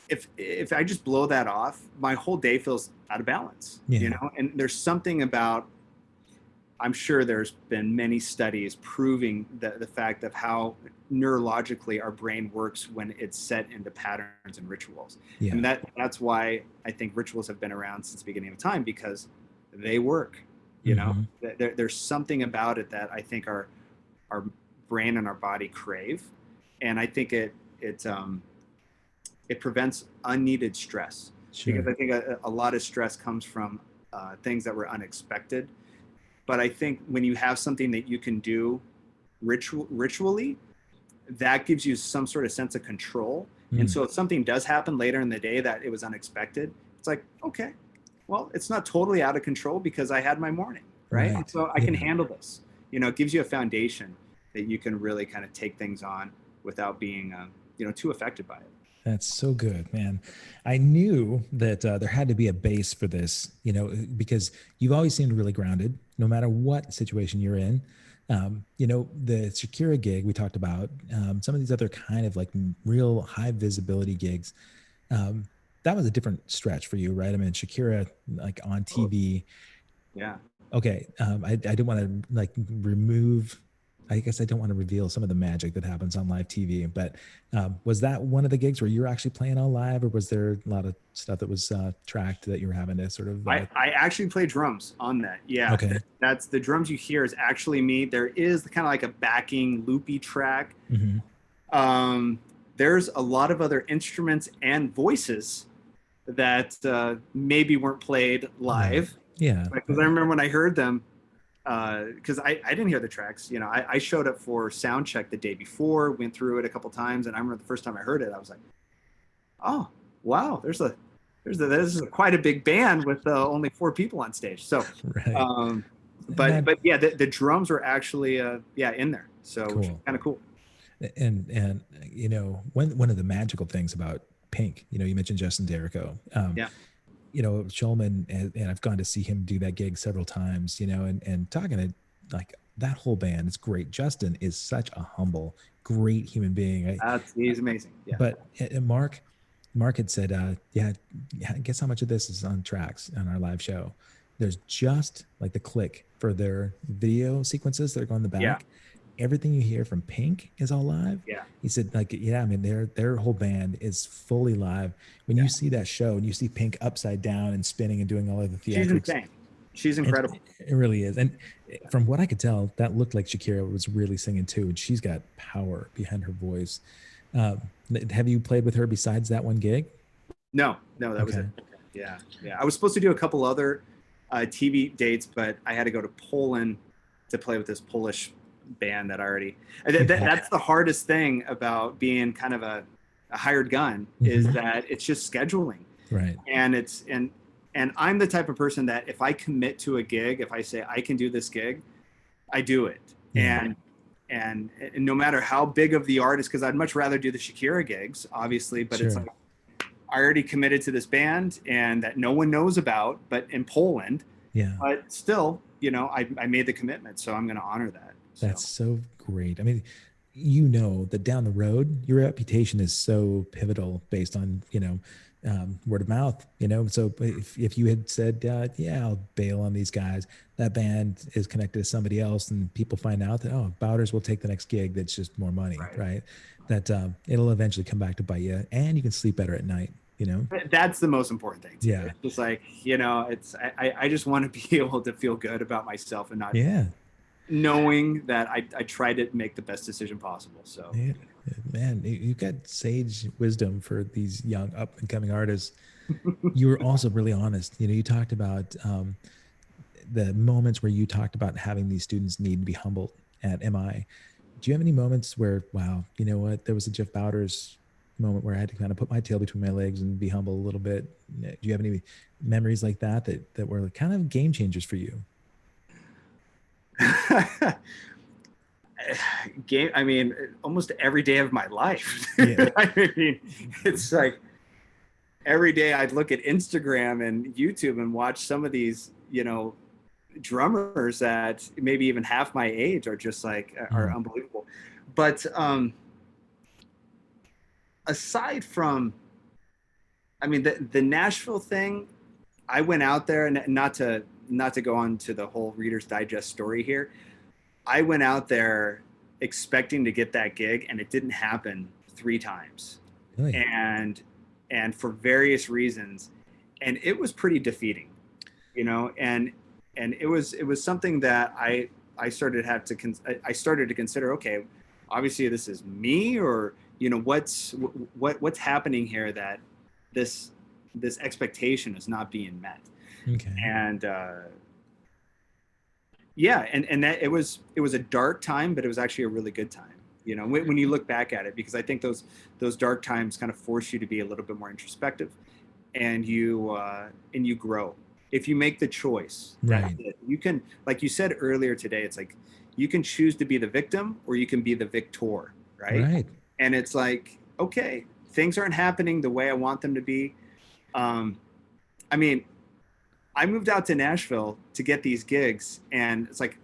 If I just blow that off, my whole day feels out of balance, and there's something about, I'm sure there's been many studies proving the fact of how neurologically our brain works when it's set into patterns and rituals. Yeah. And that's why I think rituals have been around since the beginning of time, because they work. There's something about it that I think our brain and our body crave, and I think it prevents unneeded stress. Sure. Because I think a lot of stress comes from things that were unexpected. But I think when you have something that you can do ritually, that gives you some sort of sense of control. And so if something does happen later in the day that it was unexpected, it's like, okay, well, it's not totally out of control because I had my morning, right? So I can handle this. It gives you a foundation that you can really kind of take things on without being, too affected by it. That's so good, man. I knew that there had to be a base for this, because you've always seemed really grounded, no matter what situation you're in. The Shakira gig we talked about, some of these other kind of like real high visibility gigs, that was a different stretch for you, right? I mean, Shakira, like on TV. Yeah. Okay. I didn't want to like I guess I don't want to reveal some of the magic that happens on live TV, but was that one of the gigs where you're actually playing all live, or was there a lot of stuff that was tracked that you were having to sort of? I actually play drums on that. Yeah. Okay. That's the drums you hear is actually me. There is kind of like a backing loopy track. Mm-hmm. There's a lot of other instruments and voices that maybe weren't played live. Right. Yeah. Because I remember when I heard them, because I didn't hear the tracks. I showed up for sound check the day before, went through it a couple times, and I remember the first time I heard it, I was like, oh wow, this is quite a big band with only 4 people on stage. So right. But yeah, the drums were actually in there, so cool. Kind of cool. And one of the magical things about Pink, you mentioned Justin Derrico. Yeah. Shulman, and I've gone to see him do that gig several times, and talking to like that whole band is great. Justin is such a humble, great human being. He's amazing. Yeah. But Mark had said, guess how much of this is on tracks on our live show? There's just like the click for their video sequences that are going in the back. Yeah. Everything you hear from Pink is all live. Yeah. He said, like, yeah, I mean, their whole band is fully live. When you see that show and you see Pink upside down and spinning and doing all of the theatrics, she's insane. She's incredible. It really is. And from what I could tell, that looked like Shakira was really singing too. And she's got power behind her voice. Have you played with her besides that one gig? No, that was it. Yeah. I was supposed to do a couple other TV dates, but I had to go to Poland to play with this Polish band that already. That's the hardest thing about being kind of a hired gun, is that it's just scheduling. Right. And I'm the type of person that if I commit to a gig, if I say I can do this gig, I do it. Yeah. And no matter how big of the artist, because I'd much rather do the Shakira gigs, obviously, but it's like, I already committed to this band and that no one knows about, but in Poland. Yeah. But still, I made the commitment, so I'm going to honor that. That's so great. I mean, that down the road, your reputation is so pivotal based on, word of mouth, so if you had said, I'll bail on these guys, that band is connected to somebody else and people find out that, Bowders will take the next gig. That's just more money, right? That it'll eventually come back to bite you, and you can sleep better at night. That's the most important thing. Yeah. It's just like, I just want to be able to feel good about myself and not knowing that I try to make the best decision possible. So man, you've got sage wisdom for these young up and coming artists. You were also really honest. You talked about the moments where you talked about having these students need to be humbled at MI. Do you have any moments where, wow, you know what, there was a Jeff Bowders moment where I had to kind of put my tail between my legs and be humble a little bit? Do you have any memories like that were kind of game changers for you? I mean, almost every day of my life. I mean, it's like every day I'd look at Instagram and YouTube and watch some of these, drummers that maybe even half my age are just like, are unbelievable. But aside from, I mean, the Nashville thing, I went out there, and not to go on to the whole Reader's Digest story here, I went out there expecting to get that gig, and it didn't happen 3 times. Really? And for various reasons, and it was pretty defeating, and it was something that I started to consider, okay, obviously this is me, or what's happening here, that this expectation is not being met. Okay. And and that it was a dark time, but it was actually a really good time, when you look back at it, because I think those dark times kind of force you to be a little bit more introspective, and you grow if you make the choice. Right. You can, like you said earlier today, it's like you can choose to be the victim or you can be the victor, right? And it's like, okay, things aren't happening the way I want them to be. I mean, I moved out to Nashville to get these gigs, and it's like,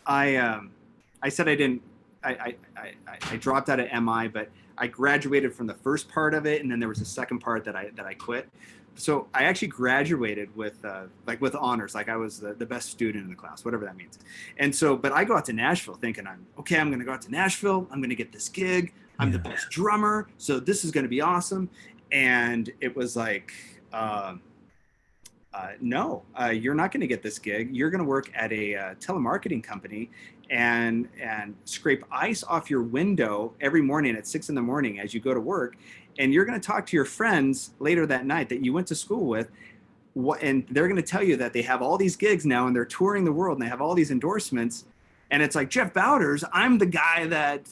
I said I dropped out of MI, but I graduated from the first part of it, and then there was a second part that I quit. So I actually graduated with honors, like I was the best student in the class, whatever that means. And so, but I go out to Nashville thinking I'm going to go out to Nashville. I'm going to get this gig. I'm the best drummer. So this is going to be awesome. And it was like, no, you're not going to get this gig. You're going to work at a telemarketing company and scrape ice off your window every morning at 6 a.m. as you go to work. And you're going to talk to your friends later that night that you went to school with, and they're going to tell you that they have all these gigs now and they're touring the world and they have all these endorsements. And it's like, Jeff Bowders, I'm the guy that,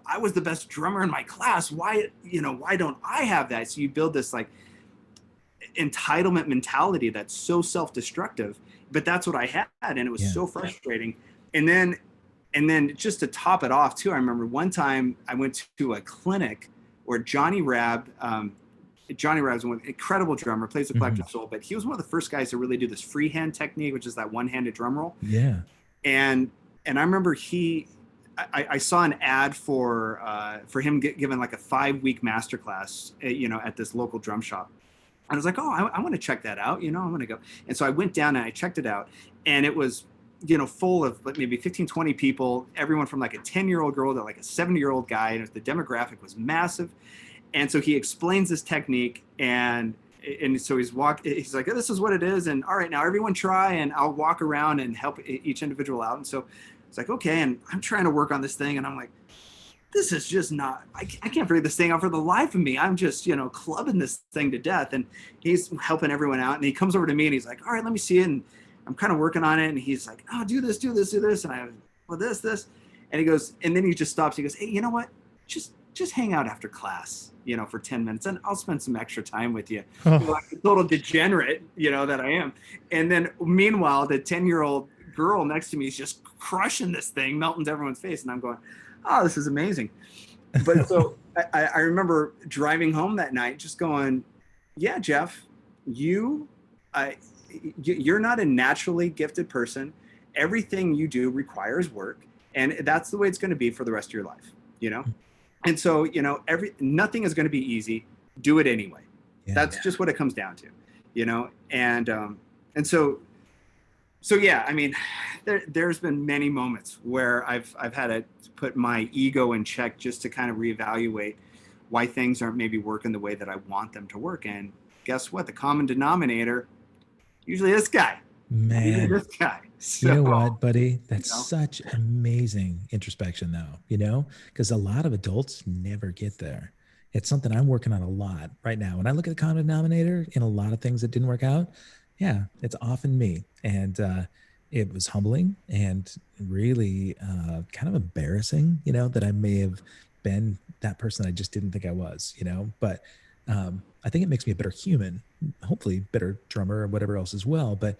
I was the best drummer in my class. Why don't I have that? So you build this like entitlement mentality that's so self-destructive, but that's what I had. And it was so frustrating. And then just to top it off too, I remember one time I went to a clinic where Johnny Rabb was an incredible drummer, plays the Collective Soul, but he was one of the first guys to really do this freehand technique, which is that one-handed drum roll. Yeah. And I remember I saw an ad for him giving like a 5-week masterclass, at this local drum shop. I was like, oh, I want to check that out. I'm going to go. And so I went down and I checked it out, and it was full of like maybe 15, 20 people, everyone from like a 10-year-old girl to like a 70-year-old guy. And the demographic was massive. And so he explains this technique, and so he's like, this is what it is. And all right, now everyone try, and I'll walk around and help each individual out. And so it's like, okay. And I'm trying to work on this thing, and I'm like, this is just not, I can't figure this thing out for the life of me. I'm just, clubbing this thing to death. And he's helping everyone out. And he comes over to me and he's like, all right, let me see it. And I'm kind of working on it. And he's like, oh, do this. And I, well, this. And he goes, and then he just stops. He goes, hey, you know what? Just hang out after class, for 10 minutes, and I'll spend some extra time with you. Like a total degenerate, that I am. And then meanwhile, the 10-year-old girl next to me is just crushing this thing, melting everyone's face. And I'm going, oh, this is amazing. But so I remember driving home that night just going, yeah, Jeff, you're not a naturally gifted person. Everything you do requires work. And that's the way it's going to be for the rest of your life, And so, nothing is going to be easy. Do it anyway. Yeah. That's just what it comes down to, and so yeah, I mean, there's been many moments where I've had to put my ego in check just to kind of reevaluate why things aren't maybe working the way that I want them to work. And guess what? The common denominator, usually this guy. Man, this guy. So, you know what, buddy? That's such amazing introspection, though, because a lot of adults never get there. It's something I'm working on a lot right now. When I look at the common denominator in a lot of things that didn't work out, yeah, it's often me. And it was humbling and really kind of embarrassing, that I may have been that person I just didn't think I was, but I think it makes me a better human, hopefully better drummer or whatever else as well. But,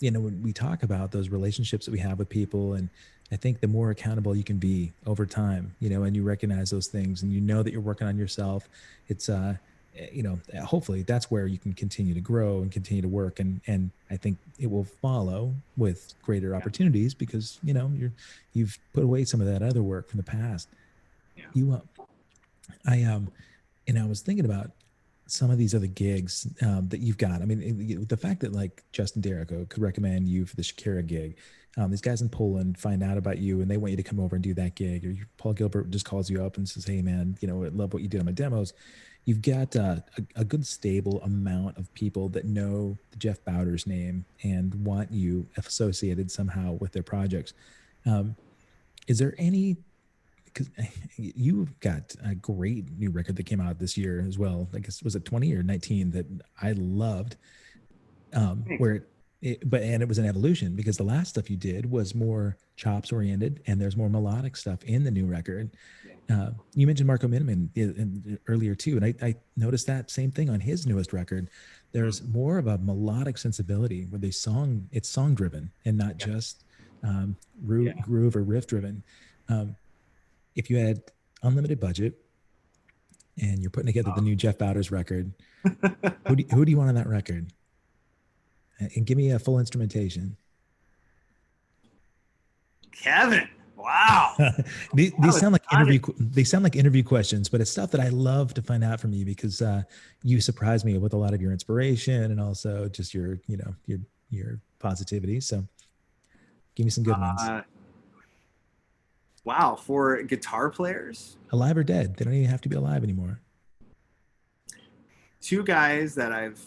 when we talk about those relationships that we have with people, and I think the more accountable you can be over time, and you recognize those things and that you're working on yourself, it's, hopefully that's where you can continue to grow and continue to work. And I think it will follow with greater opportunities because, you've put away some of that other work from the past. Yeah. I was thinking about some of these other gigs that you've got. I mean, the fact that like Justin Derrico could recommend you for the Shakira gig, these guys in Poland find out about you and they want you to come over and do that gig, or Paul Gilbert just calls you up and says, hey man, I love what you did on my demos. You've got a good stable amount of people that know the Jeff Bowders name and want you associated somehow with their projects. Is there any, because you've got a great new record that came out this year as well. I guess, was it 20 or 19 that I loved, it was an evolution because the last stuff you did was more chops oriented and there's more melodic stuff in the new record. You mentioned Marco Miniman earlier too. And I noticed that same thing on his newest record. There's more of a melodic sensibility where it's song driven and not just groove or riff driven. If you had unlimited budget and you're putting together the new Jeff Bowders record, who do you want on that record? And give me a full instrumentation. Kevin. Wow. These sound like interview questions, but it's stuff that I love to find out from you because you surprise me with a lot of your inspiration and also just your positivity. So give me some good ones. Wow. For guitar players? Alive or dead. They don't even have to be alive anymore. Two guys that I've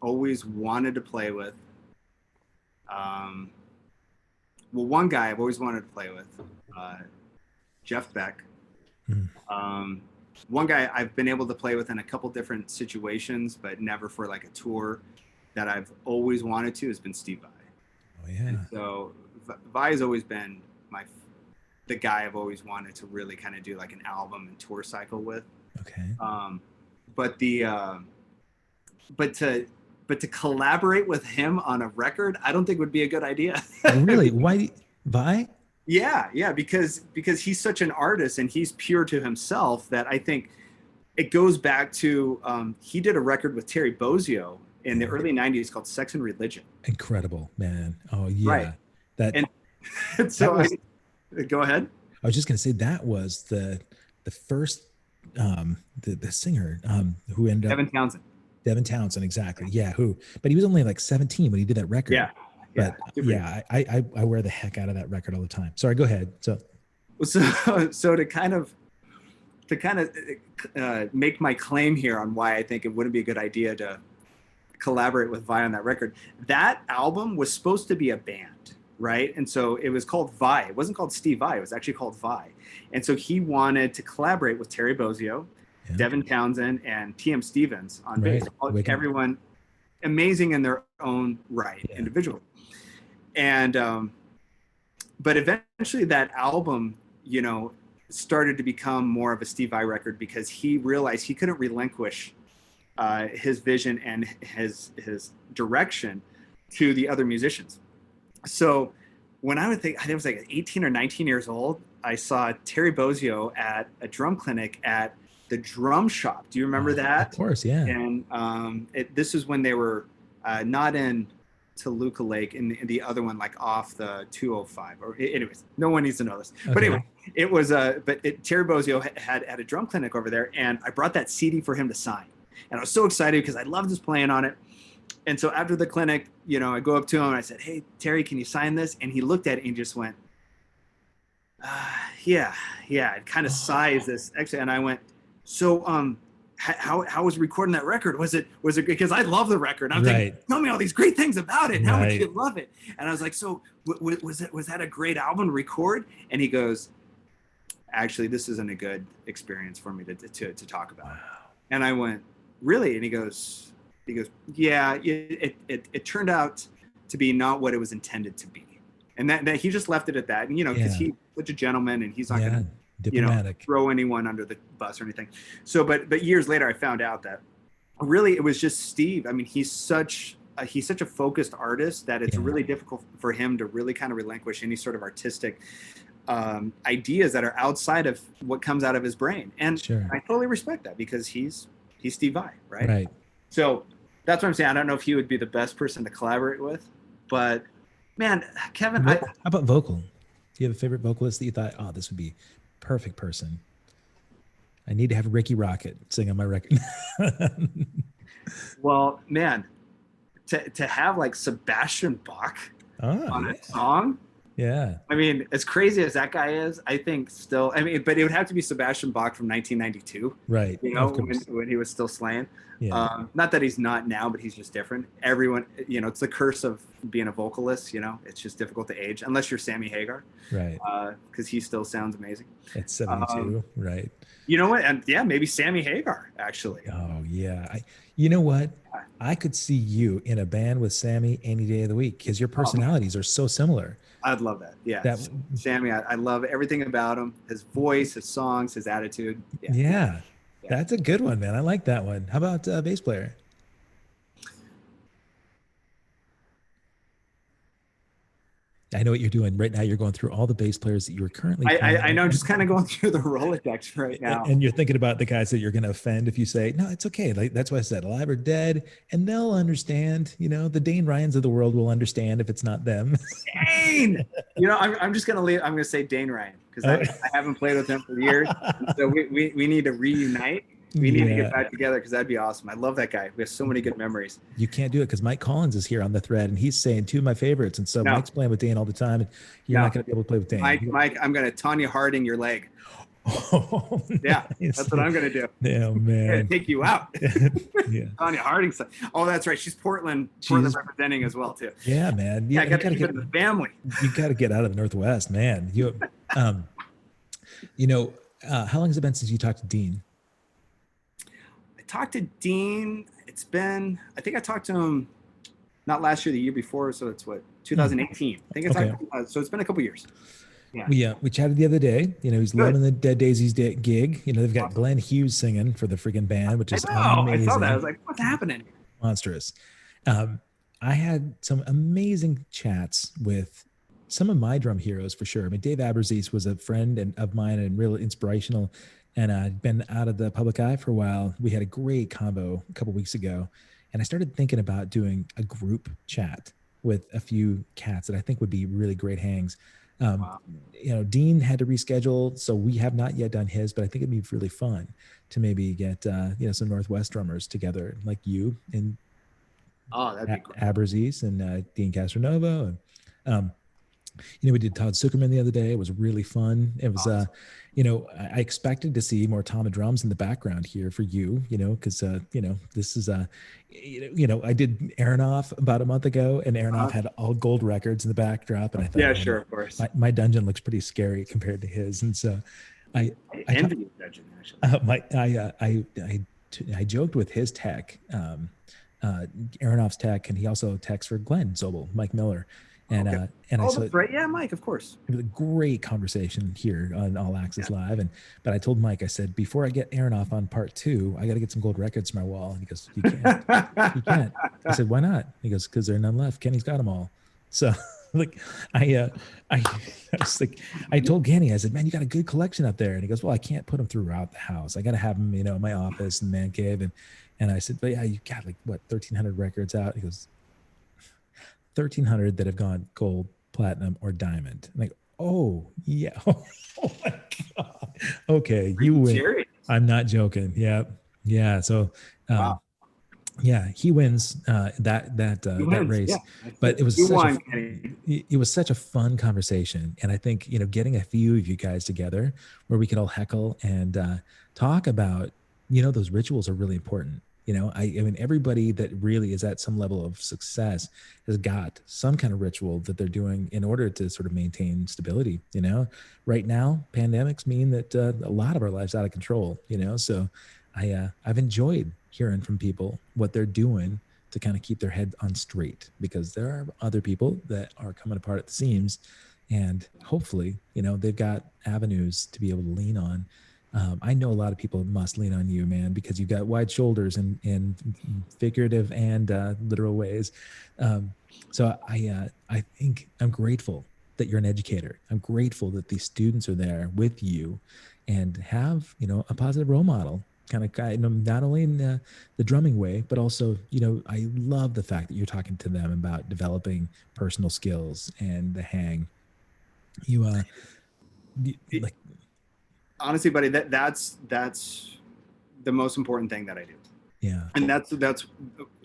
always wanted to play with. One guy I've always wanted to play with, Jeff Beck. One guy I've been able to play with in a couple different situations, but never for like a tour that I've always wanted to has been Steve Vai. Oh yeah. And so Vai has always been the guy I've always wanted to really kind of do like an album and tour cycle with. Okay. But to collaborate with him on a record, I don't think would be a good idea. Really? Why Vi? Yeah, because he's such an artist and he's pure to himself that I think it goes back to he did a record with Terry Bozzio in the early 90s called Sex and Religion. Incredible, man. Oh yeah. Right. So go ahead. I was just going to say that was the first the singer who ended up Devin Townsend, exactly. Yeah, but he was only like 17 when he did that record. Yeah. But yeah, I wear the heck out of that record all the time. Sorry, go ahead. So to kind of make my claim here on why I think it wouldn't be a good idea to collaborate with Vi on that record. That album was supposed to be a band, right? And so it was called Vi. It wasn't called Steve Vai. It was actually called Vi. And so he wanted to collaborate with Terry Bozzio, Devin Townsend, and TM Stevens on bass. Everyone amazing in their own right, individually. And but eventually that album, you know, started to become more of a Steve Vai record because he realized he couldn't relinquish his vision and his direction to the other musicians. So when I think I was like 18 or 19 years old, I saw Terry Bozzio at a drum clinic at the Drum Shop. Do you remember that? Of course, yeah. And this is when they were not in Toluca Lake, in the other one, like off the 205. Or anyways, no one needs to know this. Okay. But anyway, it was Terry Bozzio had a drum clinic over there, and I brought that CD for him to sign. And I was so excited because I loved his playing on it. And so after the clinic, you know, I go up to him and I said, "Hey, Terry, can you sign this?" And he looked at it and just went, yeah. It kind of sighs this actually. And I went, "So, how was recording that record? Was it because I love the record? I'm thinking, tell me all these great things about it. And how much you love it." And I was like, "So was that a great album to record?" And he goes, "Actually, this isn't a good experience for me to talk about." Wow. And I went, "Really?" And he goes, "Yeah, it turned out to be not what it was intended to be." And that he just left it at that. And, you know, because he's such a gentleman and he's not going to, you know, throw anyone under the bus or anything. So, but years later, I found out that really it was just Steve. I mean, he's such a focused artist that it's really difficult for him to really kind of relinquish any sort of artistic ideas that are outside of what comes out of his brain. And I totally respect that because he's Steve Vai, right? Right. So that's what I'm saying. I don't know if he would be the best person to collaborate with, but man, Kevin, how about vocal? Do you have a favorite vocalist that you thought, "Oh, this would be perfect person"? I need to have Ricky Rocket sing on my record. Well, man, to have like Sebastian Bach on a song. Yeah. I mean, as crazy as that guy is, I think still, I mean, but it would have to be Sebastian Bach from 1992. Right. You know, when he was still slaying. Yeah. Not that he's not now, but he's just different. Everyone, you know, it's the curse of being a vocalist, you know, it's just difficult to age unless you're Sammy Hagar. Right. Because he still sounds amazing. At 72, right. You know what? And yeah, maybe Sammy Hagar, actually. Oh, yeah. You know what? I could see you in a band with Sammy any day of the week because your personalities are so similar. I'd love that. Yeah. Sammy, I love everything about him. His voice, his songs, his attitude. Yeah. That's a good one, man. I like that one. How about bass player? I know what you're doing right now. You're going through all the bass players that you're currently. I know. I'm just kind of going through the Rolodex right now. And you're thinking about the guys that you're going to offend if you say, "No, it's okay." Like that's why I said alive or dead, and they'll understand. You know, the Dane Ryans of the world will understand if it's not them. Dane. You know, I'm just going to leave. I'm going to say Dane Ryan because I haven't played with him for years. So we need to reunite. We need to get back together because that'd be awesome. I love that guy. We have so many good memories. You can't do it because Mike Collins is here on the thread and he's saying two of my favorites. And so Mike's playing with Dane all the time. And you're not going to be able to play with Dane. Mike, I'm going to Tanya Harding your leg. Oh, yeah, nice. That's what I'm going to do. Oh, man. I'm going to take you out. Tanya Harding. Oh, that's right. She's Portland representing as well, too. Yeah, man. Yeah, I got to keep it in the family. You got to get out of the Northwest, man. You know, how long has it been since you talked to Dean? Talked to Dean. It's been, I think I talked to him not last year, the year before. So it's 2018. I think it's so it's been a couple years. Yeah. We chatted the other day. You know, he's loving the Dead Daisies gig. You know, they've got Glenn Hughes singing for the friggin' band, which is amazing. I saw that. I was like, what's happening? Monstrous. I had some amazing chats with some of my drum heroes for sure. I mean, Dave Aberzees was a friend of mine and real inspirational. And I'd been out of the public eye for a while. We had a great combo a couple weeks ago. And I started thinking about doing a group chat with a few cats that I think would be really great hangs. You know, Dean had to reschedule, so we have not yet done his, but I think it'd be really fun to maybe get, you know, some Northwest drummers together like you and Oh, that'd be great. Aberzies and Dean Castronovo. And, we did Todd Zuckerman the other day. It was really fun. It was, Awesome. I expected to see more Tom and drums in the background here for you, because, this is, I did Aronoff about a month ago, and Aronoff had all gold records in the backdrop. And I thought, Yeah, sure, of course. My dungeon looks pretty scary compared to his. And so I envy your dungeon, actually. I joked with his tech, Aronoff's tech, and he also techs for Glenn Zobel, Mike Miller. And okay. That's right. Yeah, Mike, of course. It was a great conversation here on All Access Live. But I told Mike, I said, before I get Aronoff on part 2, I got to get some gold records for my wall. And he goes, you can't. You can't. I said, why not? He goes, because there are none left. Kenny's got them all. So I was like, I told Kenny, I said, man, you got a good collection up there. And he goes, well, I can't put them throughout the house. I got to have them, in my office and man cave. And I said, but yeah, you got 1,300 records out. He goes, 1,300 that have gone gold, platinum, or diamond. I'm like, oh yeah. Oh my God. Okay, you win. Serious? I'm not joking. Yeah. So wow. Yeah, he wins that race. Yeah. But it was such a fun conversation. And I think, getting a few of you guys together where we could all heckle and talk about, those rituals are really important. I mean, everybody that really is at some level of success has got some kind of ritual that they're doing in order to sort of maintain stability. Right now, pandemics mean that a lot of our lives out of control. So I've enjoyed hearing from people what they're doing to kind of keep their head on straight, because there are other people that are coming apart at the seams, and hopefully, they've got avenues to be able to lean on. I know a lot of people must lean on you, man, because you've got wide shoulders in figurative and literal ways. So I think I'm grateful that you're an educator. I'm grateful that these students are there with you and have, a positive role model kind of guide them, not only in the drumming way, but also, I love the fact that you're talking to them about developing personal skills and the hang. Honestly, buddy, that's the most important thing that I do. Yeah. And that's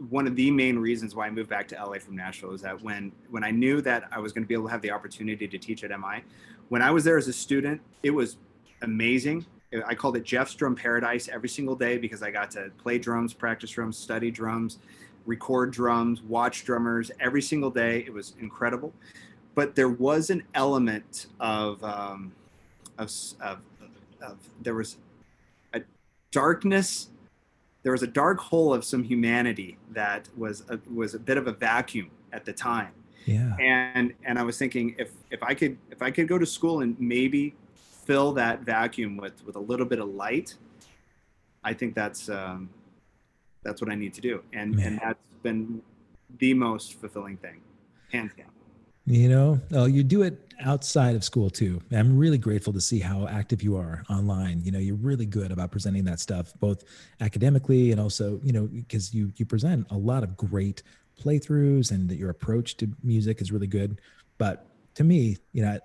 one of the main reasons why I moved back to LA from Nashville, is that when I knew that I was going to be able to have the opportunity to teach at MI, when I was there as a student, it was amazing. I called it Jeff's Drum Paradise every single day, because I got to play drums, practice drums, study drums, record drums, watch drummers every single day. It was incredible. But there was an element of there was a darkness. There was a dark hole of some humanity that was a bit of a vacuum at the time. Yeah. And I was thinking, if I could go to school and maybe fill that vacuum with a little bit of light, I think that's what I need to do. And that's been the most fulfilling thing, hands down. You do it outside of school too. I'm really grateful to see how active you are online. You're really good about presenting that stuff, both academically and also, because you present a lot of great playthroughs, and that your approach to music is really good. But to me,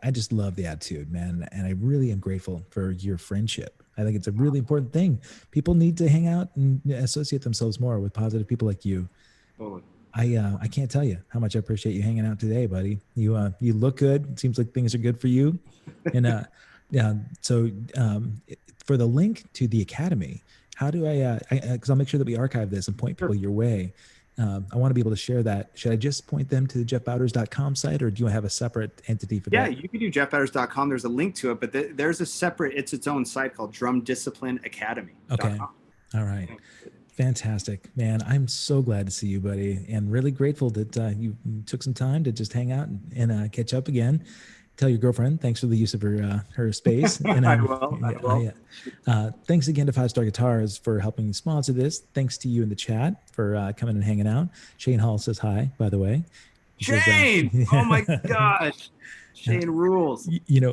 I just love the attitude, man. And I really am grateful for your friendship. I think it's a really important thing. People need to hang out and associate themselves more with positive people like you. Totally. I can't tell you how much I appreciate you hanging out today, buddy. You look good. It seems like things are good for you. And so for the link to the Academy, how do I because I'll make sure that we archive this and point people your way. I want to be able to share that. Should I just point them to the jeffbowders.com site, or do you have a separate entity for that? Yeah, you can do jeffbowders.com. There's a link to it, but there's a separate, it's its own site called Drum Discipline Academy. Okay. All right. Fantastic, man. I'm so glad to see you, buddy, and really grateful that you took some time to just hang out and catch up again. Tell your girlfriend thanks for the use of her space. And I will. Thanks again to 5 Star Guitars for helping sponsor this. Thanks to you in the chat for coming and hanging out. Shane Hall says hi, by the way. Shane! Oh my gosh. Shane rules.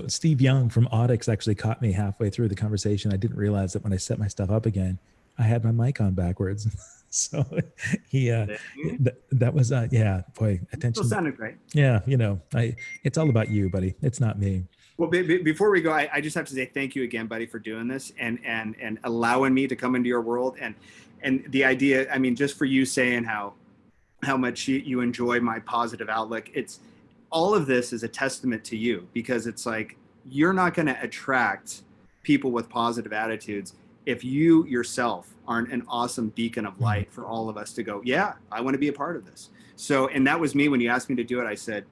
Steve Young from Audix actually caught me halfway through the conversation. I didn't realize that when I set my stuff up again, I had my mic on backwards. So he, that was, boy, attention. Still sounded great. Yeah. It's all about you, buddy. It's not me. Well, before we go, I just have to say thank you again, buddy, for doing this and allowing me to come into your world. And the idea, I mean, just for you saying how how much you enjoy my positive outlook. It's all of this is a testament to you, because it's like, you're not going to attract people with positive attitudes if you yourself aren't an awesome beacon of light for all of us to go, yeah, I want to be a part of this. So, and that was me when you asked me to do it. I said,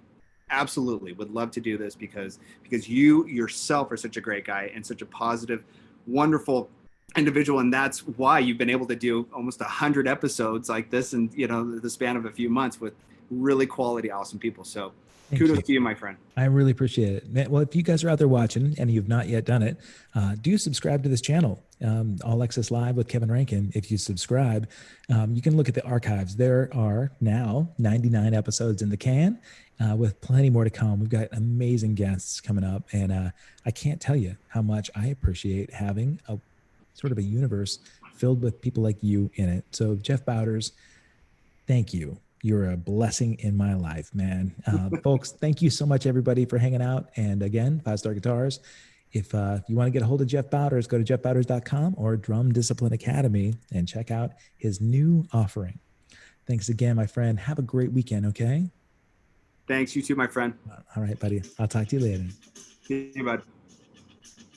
absolutely, would love to do this because you yourself are such a great guy and such a positive, wonderful individual. And that's why you've been able to do almost 100 episodes like this in, you know, the span of a few months with really quality, awesome people. So kudos to you, my friend. I really appreciate it. Man, well, if you guys are out there watching and you've not yet done it, do subscribe to this channel, All Access Live with Kevin Rankin. If you subscribe, you can look at the archives. There are now 99 episodes in the can, with plenty more to come. We've got amazing guests coming up, and I can't tell you how much I appreciate having a sort of a universe filled with people like you in it. So Jeff Bowders, thank you. You're a blessing in my life, man. Folks, thank you so much, everybody, for hanging out. And again, 5-Star Guitars. If you want to get a hold of Jeff Bowders, go to jeffbowders.com or Drum Discipline Academy and check out his new offering. Thanks again, my friend. Have a great weekend, okay? Thanks. You too, my friend. All right, buddy. I'll talk to you later. See you, bud.